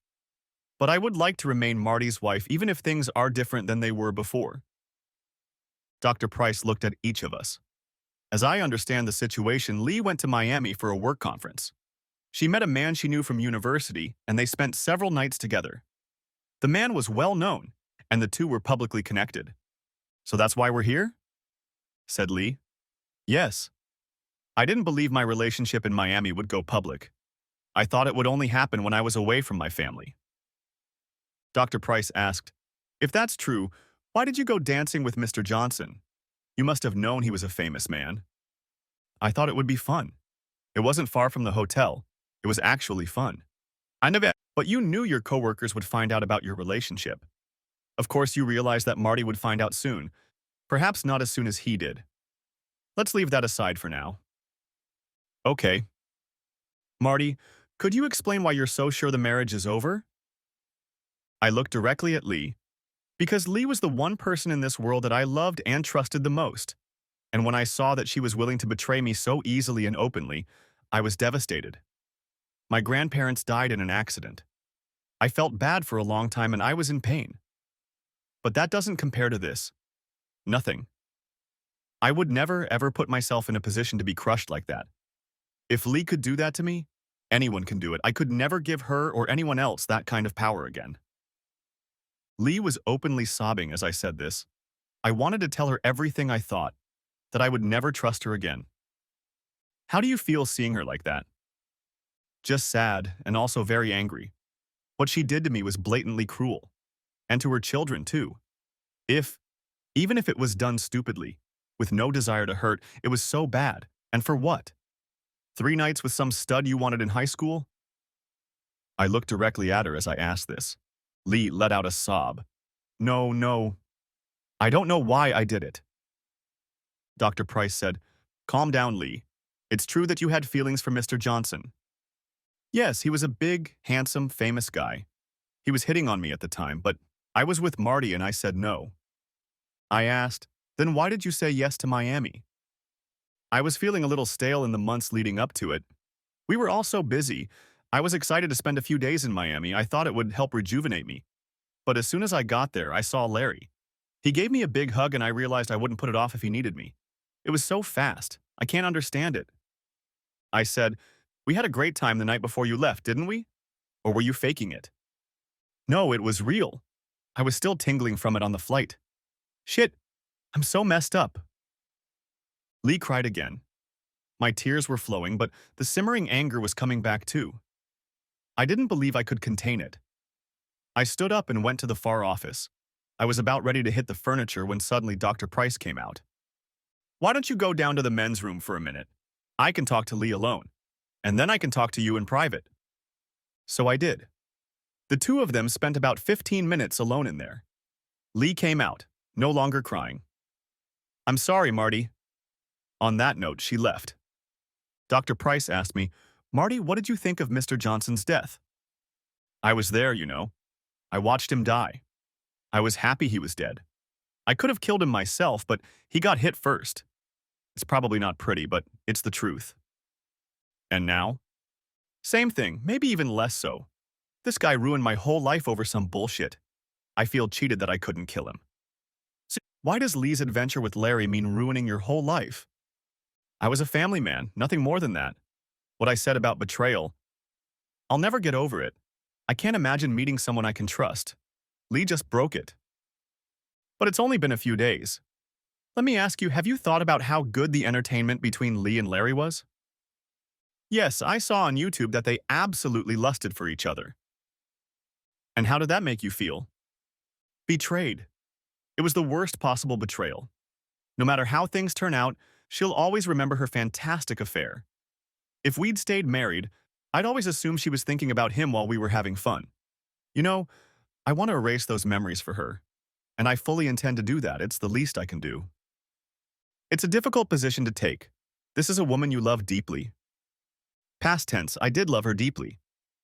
But I would like to remain Marty's wife even if things are different than they were before. Dr. Price looked at each of us. As I understand the situation, Lee went to Miami for a work conference. She met a man she knew from university, and they spent several nights together. The man was well known, and the two were publicly connected. So that's why we're here? Said Lee. Yes. I didn't believe my relationship in Miami would go public. I thought it would only happen when I was away from my family. Dr. Price asked, if that's true, why did you go dancing with Mr. Johnson? You must have known he was a famous man. I thought it would be fun. It wasn't far from the hotel. It was actually fun. I never, but you knew your coworkers would find out about your relationship. Of course, you realized that Marty would find out soon. Perhaps not as soon as he did. Let's leave that aside for now. Okay. Marty, could you explain why you're so sure the marriage is over? I looked directly at Lee, because Lee was the one person in this world that I loved and trusted the most. And when I saw that she was willing to betray me so easily and openly, I was devastated. My grandparents died in an accident. I felt bad for a long time and I was in pain. But that doesn't compare to this. Nothing. I would never, ever put myself in a position to be crushed like that. If Lee could do that to me, anyone can do it. I could never give her or anyone else that kind of power again. Lee was openly sobbing as I said this. I wanted to tell her everything I thought, that I would never trust her again. How do you feel seeing her like that? Just sad and also very angry. What she did to me was blatantly cruel. And to her children, too. Even if it was done stupidly, with no desire to hurt, it was so bad. And for what? 3 nights with some stud you wanted in high school? I looked directly at her as I asked this. Lee let out a sob. No. I don't know why I did it. Dr. Price said, calm down, Lee. It's true that you had feelings for Mr. Johnson. Yes, he was a big, handsome, famous guy. He was hitting on me at the time, but I was with Marty and I said no. I asked, then why did you say yes to Miami? I was feeling a little stale in the months leading up to it. We were all so busy. I was excited to spend a few days in Miami. I thought it would help rejuvenate me. But as soon as I got there, I saw Larry. He gave me a big hug and I realized I wouldn't put it off if he needed me. It was so fast. I can't understand it. I said, "We had a great time the night before you left, didn't we? Or were you faking it?" "No, it was real. I was still tingling from it on the flight. Shit, I'm so messed up." Lee cried again. My tears were flowing, but the simmering anger was coming back too. I didn't believe I could contain it. I stood up and went to the far office. I was about ready to hit the furniture when suddenly Dr. Price came out. "Why don't you go down to the men's room for a minute? I can talk to Lee alone, and then I can talk to you in private." So I did. The two of them spent about 15 minutes alone in there. Lee came out, no longer crying. "I'm sorry, Marty." On that note, she left. Dr. Price asked me, "Marty, what did you think of Mr. Johnson's death?" "I was there, you know. I watched him die. I was happy he was dead. I could have killed him myself, but he got hit first. It's probably not pretty, but it's the truth." "And now?" "Same thing, maybe even less so. This guy ruined my whole life over some bullshit. I feel cheated that I couldn't kill him." "So why does Lee's adventure with Larry mean ruining your whole life?" "I was a family man, nothing more than that. What I said about betrayal, I'll never get over it. I can't imagine meeting someone I can trust. Lee just broke it." "But it's only been a few days. Let me ask you, have you thought about how good the entertainment between Lee and Larry was?" "Yes, I saw on YouTube that they absolutely lusted for each other." "And how did that make you feel?" "Betrayed. It was the worst possible betrayal. No matter how things turn out, she'll always remember her fantastic affair. If we'd stayed married, I'd always assume she was thinking about him while we were having fun. You know, I want to erase those memories for her, and I fully intend to do that. It's the least I can do." "It's a difficult position to take. This is a woman you love deeply." Past tense, I did love her deeply.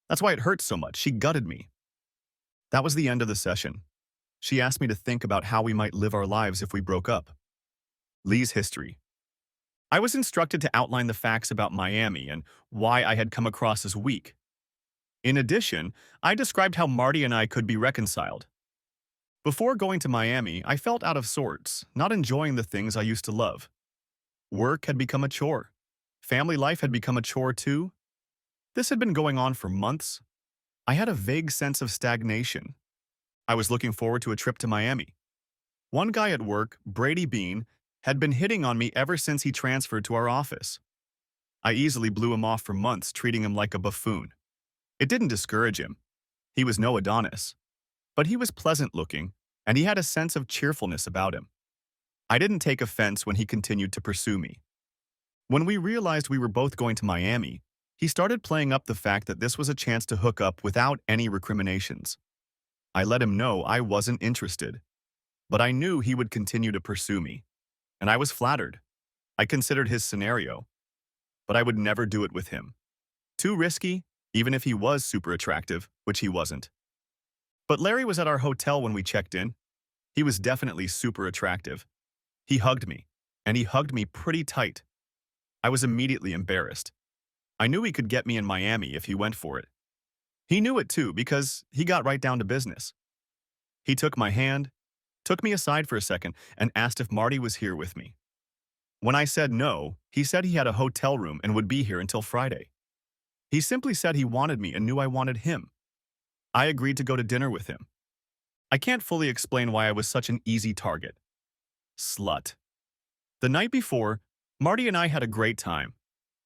That's why it hurts so much. She gutted me. That was the end of the session. She asked me to think about how we might live our lives if we broke up. Lee's history. I was instructed to outline the facts about Miami and why I had come across as weak. In addition, I described how Marty and I could be reconciled. Before going to Miami, I felt out of sorts, not enjoying the things I used to love. Work had become a chore. Family life had become a chore too. This had been going on for months. I had a vague sense of stagnation. I was looking forward to a trip to Miami. One guy at work, Brady Bean, had been hitting on me ever since he transferred to our office. I easily blew him off for months, treating him like a buffoon. It didn't discourage him. He was no Adonis. But he was pleasant-looking, and he had a sense of cheerfulness about him. I didn't take offense when he continued to pursue me. When we realized we were both going to Miami, he started playing up the fact that this was a chance to hook up without any recriminations. I let him know I wasn't interested, but I knew he would continue to pursue me, and I was flattered. I considered his scenario, but I would never do it with him. Too risky, even if he was super attractive, which he wasn't. But Larry was at our hotel when we checked in. He was definitely super attractive. He hugged me, and he hugged me pretty tight. I was immediately embarrassed. I knew he could get me in Miami if he went for it. He knew it too because he got right down to business. He took my hand, took me aside for a second, and asked if Marty was here with me. When I said no, he said he had a hotel room and would be here until Friday. He simply said he wanted me and knew I wanted him. I agreed to go to dinner with him. I can't fully explain why I was such an easy target. Slut. The night before, Marty and I had a great time.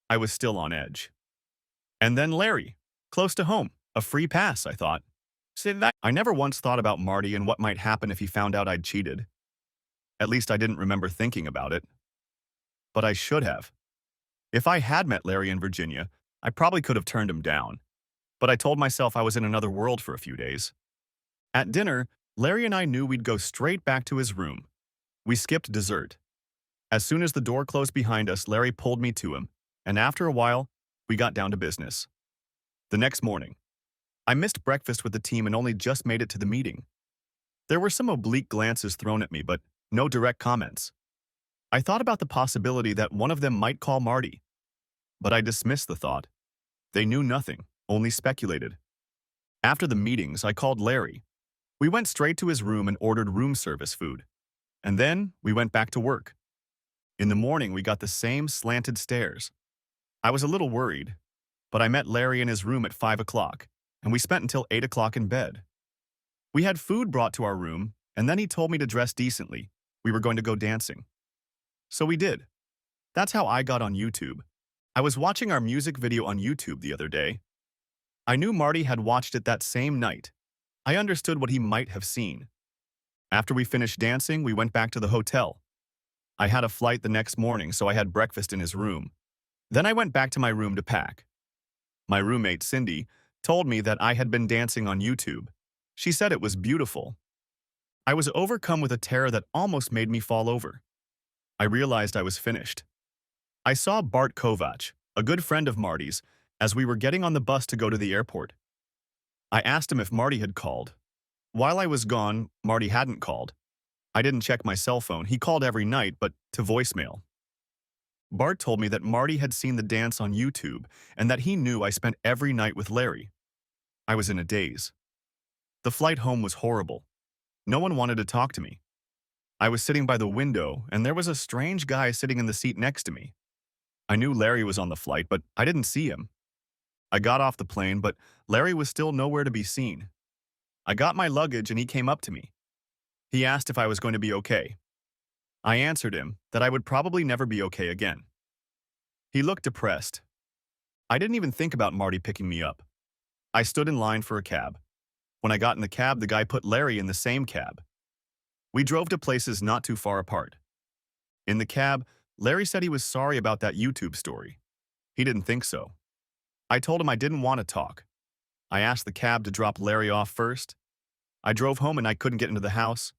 I was still on edge. And then Larry, close to home, a free pass, I thought. I never once thought about Marty and what might happen if he found out I'd cheated. At least I didn't remember thinking about it. But I should have. If I had met Larry in Virginia, I probably could have turned him down. But I told myself I was in another world for a few days. At dinner, Larry and I knew we'd go straight back to his room. We skipped dessert. As soon as the door closed behind us, Larry pulled me to him, and after a while, we got down to business. The next morning, I missed breakfast with the team and only just made it to the meeting. There were some oblique glances thrown at me, but no direct comments. I thought about the possibility that one of them might call Marty, but I dismissed the thought. They knew nothing, only speculated. After the meetings, I called Larry. We went straight to his room and ordered room service food. And then we went back to work. In the morning, we got the same slanted stares. I was a little worried, but I met Larry in his room at 5 o'clock, and we spent until 8 o'clock in bed. We had food brought to our room, and then he told me to dress decently. We were going to go dancing. So we did. That's how I got on YouTube. I was watching our music video on YouTube the other day. I knew Marty had watched it that same night. I understood what he might have seen. After we finished dancing, we went back to the hotel. I had a flight the next morning, so I had breakfast in his room. Then I went back to my room to pack. My roommate, Cindy, told me that I had been dancing on YouTube. She said it was beautiful. I was overcome with a terror that almost made me fall over. I realized I was finished. I saw Bart Kovac, a good friend of Marty's, as we were getting on the bus to go to the airport. I asked him if Marty had called. While I was gone, Marty hadn't called. I didn't check my cell phone. He called every night, but to voicemail. Bart told me that Marty had seen the dance on YouTube and that he knew I spent every night with Larry. I was in a daze. The flight home was horrible. No one wanted to talk to me. I was sitting by the window, and there was a strange guy sitting in the seat next to me. I knew Larry was on the flight, but I didn't see him. I got off the plane, but Larry was still nowhere to be seen. I got my luggage, and he came up to me. He asked if I was going to be okay. I answered him that I would probably never be okay again. He looked depressed. I didn't even think about Marty picking me up. I stood in line for a cab. When I got in the cab, the guy put Larry in the same cab. We drove to places not too far apart. In the cab, Larry said he was sorry about that YouTube story. He didn't think so. I told him I didn't want to talk. I asked the cab to drop Larry off first. I drove home and I couldn't get into the house.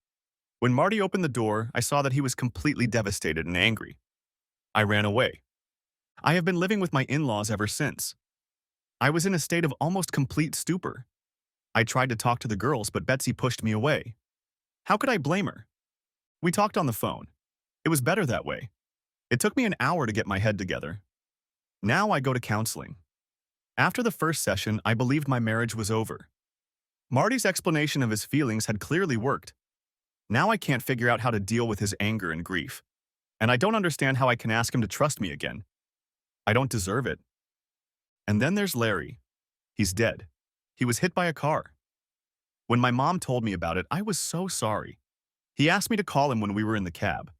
When Marty opened the door, I saw that he was completely devastated and angry. I ran away. I have been living with my in-laws ever since. I was in a state of almost complete stupor. I tried to talk to the girls, but Betsy pushed me away. How could I blame her? We talked on the phone. It was better that way. It took me an hour to get my head together. Now I go to counseling. After the first session, I believed my marriage was over. Marty's explanation of his feelings had clearly worked. Now I can't figure out how to deal with his anger and grief. And I don't understand how I can ask him to trust me again. I don't deserve it. And then there's Larry. He's dead. He was hit by a car. When my mom told me about it, I was so sorry. He asked me to call him when we were in the cab.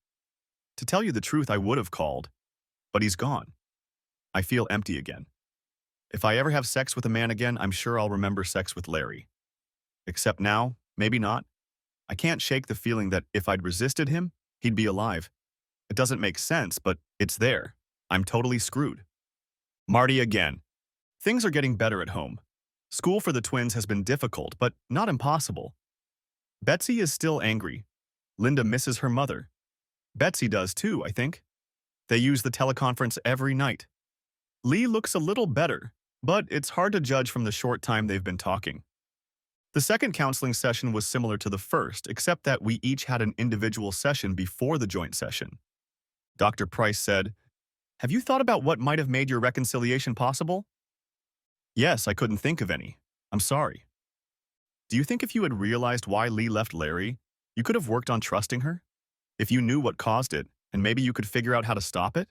To tell you the truth, I would have called, but he's gone. I feel empty again. If I ever have sex with a man again, I'm sure I'll remember sex with Larry. Except now, maybe not. I can't shake the feeling that if I'd resisted him, he'd be alive. It doesn't make sense, but it's there. I'm totally screwed. Marty again. Things are getting better at home. School for the twins has been difficult, but not impossible. Betsy is still angry. Linda misses her mother. Betsy does too, I think. They use the teleconference every night. Lee looks a little better, but it's hard to judge from the short time they've been talking. The second counseling session was similar to the first, except that we each had an individual session before the joint session. Dr. Price said, "Have you thought about what might have made your reconciliation possible?" "Yes, I couldn't think of any. I'm sorry." "Do you think if you had realized why Lee left Larry, you could have worked on trusting her? If you knew what caused it, and maybe you could figure out how to stop it?"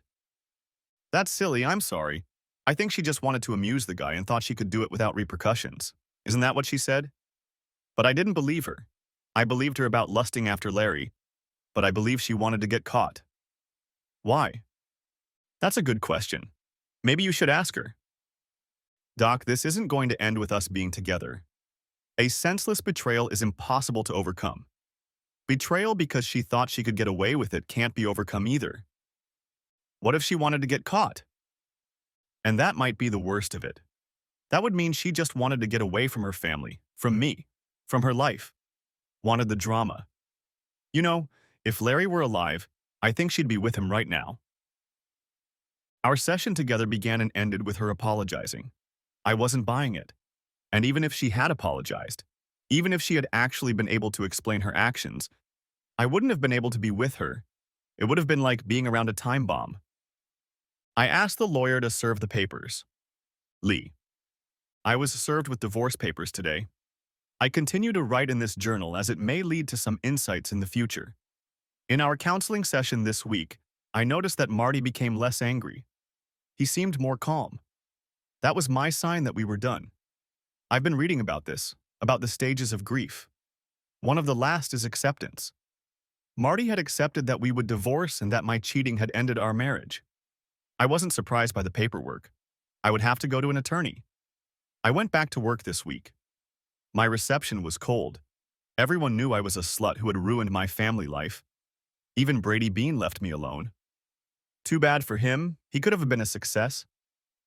"That's silly, I'm sorry. I think she just wanted to amuse the guy and thought she could do it without repercussions. Isn't that what she said?" But I didn't believe her. I believed her about lusting after Larry, but I believe she wanted to get caught. Why? That's a good question. Maybe you should ask her. "Doc, this isn't going to end with us being together. A senseless betrayal is impossible to overcome. Betrayal because she thought she could get away with it can't be overcome either. What if she wanted to get caught? And that might be the worst of it. That would mean she just wanted to get away from her family, from me, from her life. Wanted the drama. You know, if Larry were alive, I think she'd be with him right now." Our session together began and ended with her apologizing. I wasn't buying it. And even if she had apologized, even if she had actually been able to explain her actions, I wouldn't have been able to be with her. It would have been like being around a time bomb. I asked the lawyer to serve the papers. Lee. I was served with divorce papers today. I continue to write in this journal as it may lead to some insights in the future. In our counseling session this week, I noticed that Marty became less angry. He seemed more calm. That was my sign that we were done. I've been reading about this, about the stages of grief. One of the last is acceptance. Marty had accepted that we would divorce and that my cheating had ended our marriage. I wasn't surprised by the paperwork. I would have to go to an attorney. I went back to work this week. My reception was cold. Everyone knew I was a slut who had ruined my family life. Even Brady Bean left me alone. Too bad for him. He could have been a success.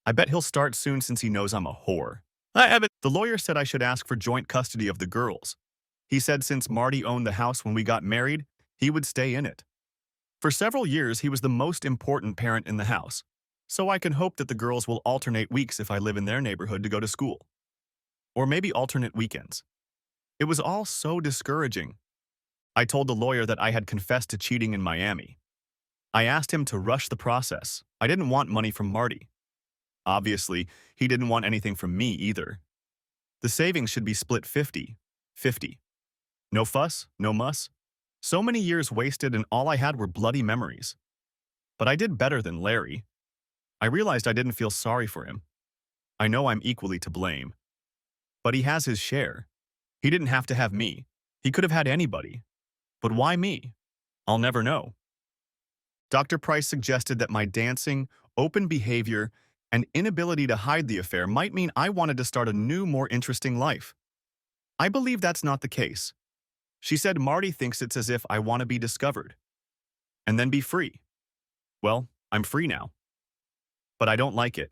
I bet he'll start soon since he knows I'm a whore. The lawyer said I should ask for joint custody of the girls. He said since Marty owned the house when we got married, he would stay in it. For several years, he was the most important parent in the house, so I can hope that the girls will alternate weeks if I live in their neighborhood to go to school. Or maybe alternate weekends. It was all so discouraging. I told the lawyer that I had confessed to cheating in Miami. I asked him to rush the process. I didn't want money from Marty. Obviously, he didn't want anything from me either. The savings should be split 50-50. No fuss, no muss. So many years wasted and all I had were bloody memories. But I did better than Larry. I realized I didn't feel sorry for him. I know I'm equally to blame. But he has his share. He didn't have to have me. He could have had anybody. But why me? I'll never know. Dr. Price suggested that my dancing, open behavior, and inability to hide the affair might mean I wanted to start a new, more interesting life. I believe that's not the case. She said Marty thinks it's as if I want to be discovered. And then be free. Well, I'm free now. But I don't like it.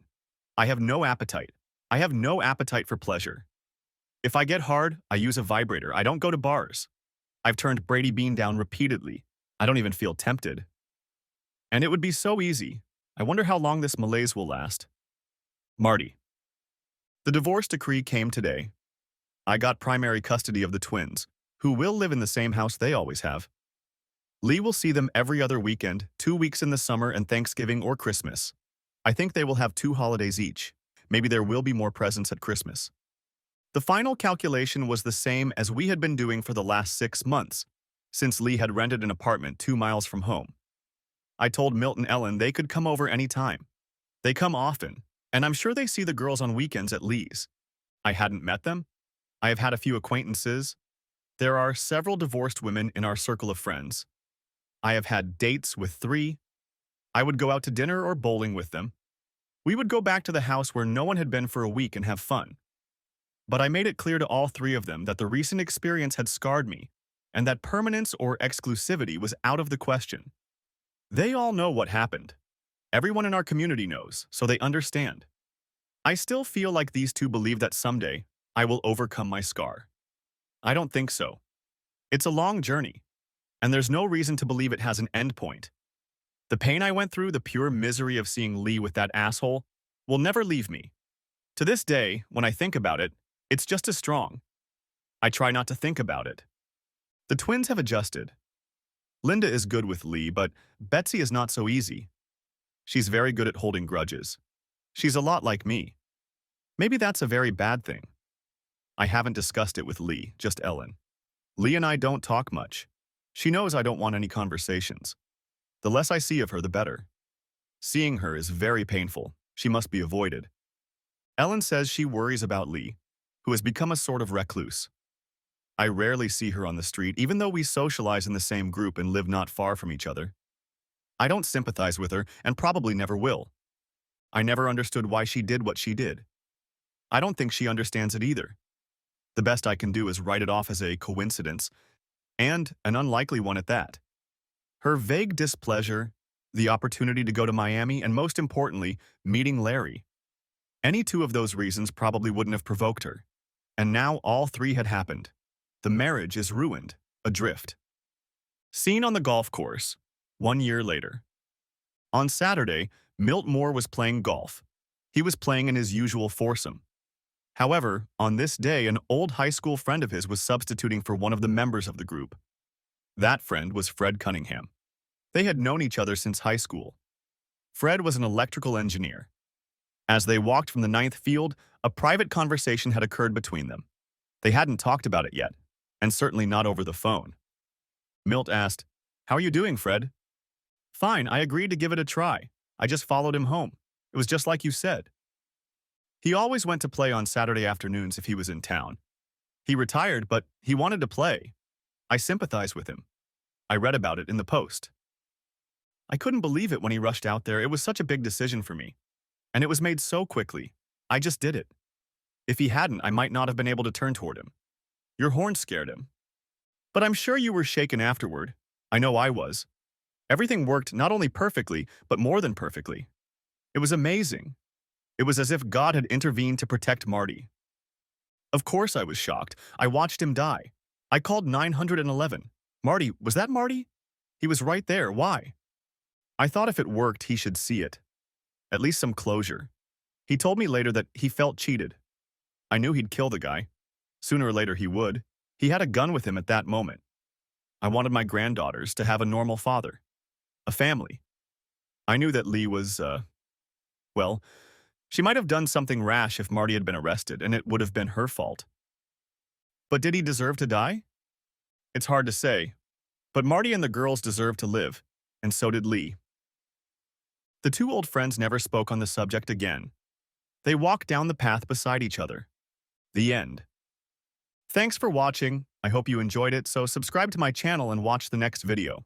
I have no appetite. I have no appetite for pleasure. If I get hard, I use a vibrator. I don't go to bars. I've turned Brady Bean down repeatedly. I don't even feel tempted. And it would be so easy. I wonder how long this malaise will last. Marty. The divorce decree came today. I got primary custody of the twins, who will live in the same house they always have. Lee will see them every other weekend, 2 weeks in the summer and Thanksgiving or Christmas. I think they will have 2 holidays each. Maybe there will be more presents at Christmas. The final calculation was the same as we had been doing for the last 6 months, since Lee had rented an apartment 2 miles from home. I told Milt and Ellen they could come over anytime. They come often, and I'm sure they see the girls on weekends at Lee's. I hadn't met them. I have had a few acquaintances. There are several divorced women in our circle of friends. I have had dates with 3. I would go out to dinner or bowling with them. We would go back to the house where no one had been for a week and have fun. But I made it clear to all 3 of them that the recent experience had scarred me, and that permanence or exclusivity was out of the question. They all know what happened. Everyone in our community knows, so they understand. I still feel like these 2 believe that someday I will overcome my scar. I don't think so. It's a long journey, and there's no reason to believe it has an end point. The pain I went through, the pure misery of seeing Lee with that asshole, will never leave me. To this day, when I think about it, it's just as strong. I try not to think about it. The twins have adjusted. Linda is good with Lee, but Betsy is not so easy. She's very good at holding grudges. She's a lot like me. Maybe that's a very bad thing. I haven't discussed it with Lee, just Ellen. Lee and I don't talk much. She knows I don't want any conversations. The less I see of her, the better. Seeing her is very painful. She must be avoided. Ellen says she worries about Lee, who has become a sort of recluse. I rarely see her on the street, even though we socialize in the same group and live not far from each other. I don't sympathize with her and probably never will. I never understood why she did what she did. I don't think she understands it either. The best I can do is write it off as a coincidence, and an unlikely one at that. Her vague displeasure, the opportunity to go to Miami, and most importantly, meeting Larry. Any 2 of those reasons probably wouldn't have provoked her. And now all 3 had happened. The marriage is ruined, adrift. Seen on the golf course, 1 year later. On Saturday, Milt Moore was playing golf. He was playing in his usual foursome. However, on this day, an old high school friend of his was substituting for one of the members of the group. That friend was Fred Cunningham. They had known each other since high school. Fred was an electrical engineer. As they walked from the 9th field, a private conversation had occurred between them. They hadn't talked about it yet, and certainly not over the phone. Milt asked, "How are you doing, Fred?" "Fine, I agreed to give it a try. I just followed him home." It was just like you said. He always went to play on Saturday afternoons if he was in town. He retired, but he wanted to play. I sympathized with him. I read about it in the Post. I couldn't believe it when he rushed out there. It was such a big decision for me. And it was made so quickly. I just did it. If he hadn't, I might not have been able to turn toward him. Your horn scared him. But I'm sure you were shaken afterward. I know I was. Everything worked not only perfectly, but more than perfectly. It was amazing. It was as if God had intervened to protect Marty. Of course I was shocked. I watched him die. I called 911. Marty, was that Marty? He was right there. Why? I thought if it worked, he should see it. At least some closure. He told me later that he felt cheated. I knew he'd kill the guy. Sooner or later he would. He had a gun with him at that moment. I wanted my granddaughters to have a normal father. A family. I knew that Lee was, well, she might have done something rash if Marty had been arrested, and it would have been her fault. But did he deserve to die? It's hard to say. But Marty and the girls deserved to live, and so did Lee. The two old friends never spoke on the subject again. They walked down the path beside each other. The end. Thanks for watching. I hope you enjoyed it, so subscribe to my channel and watch the next video.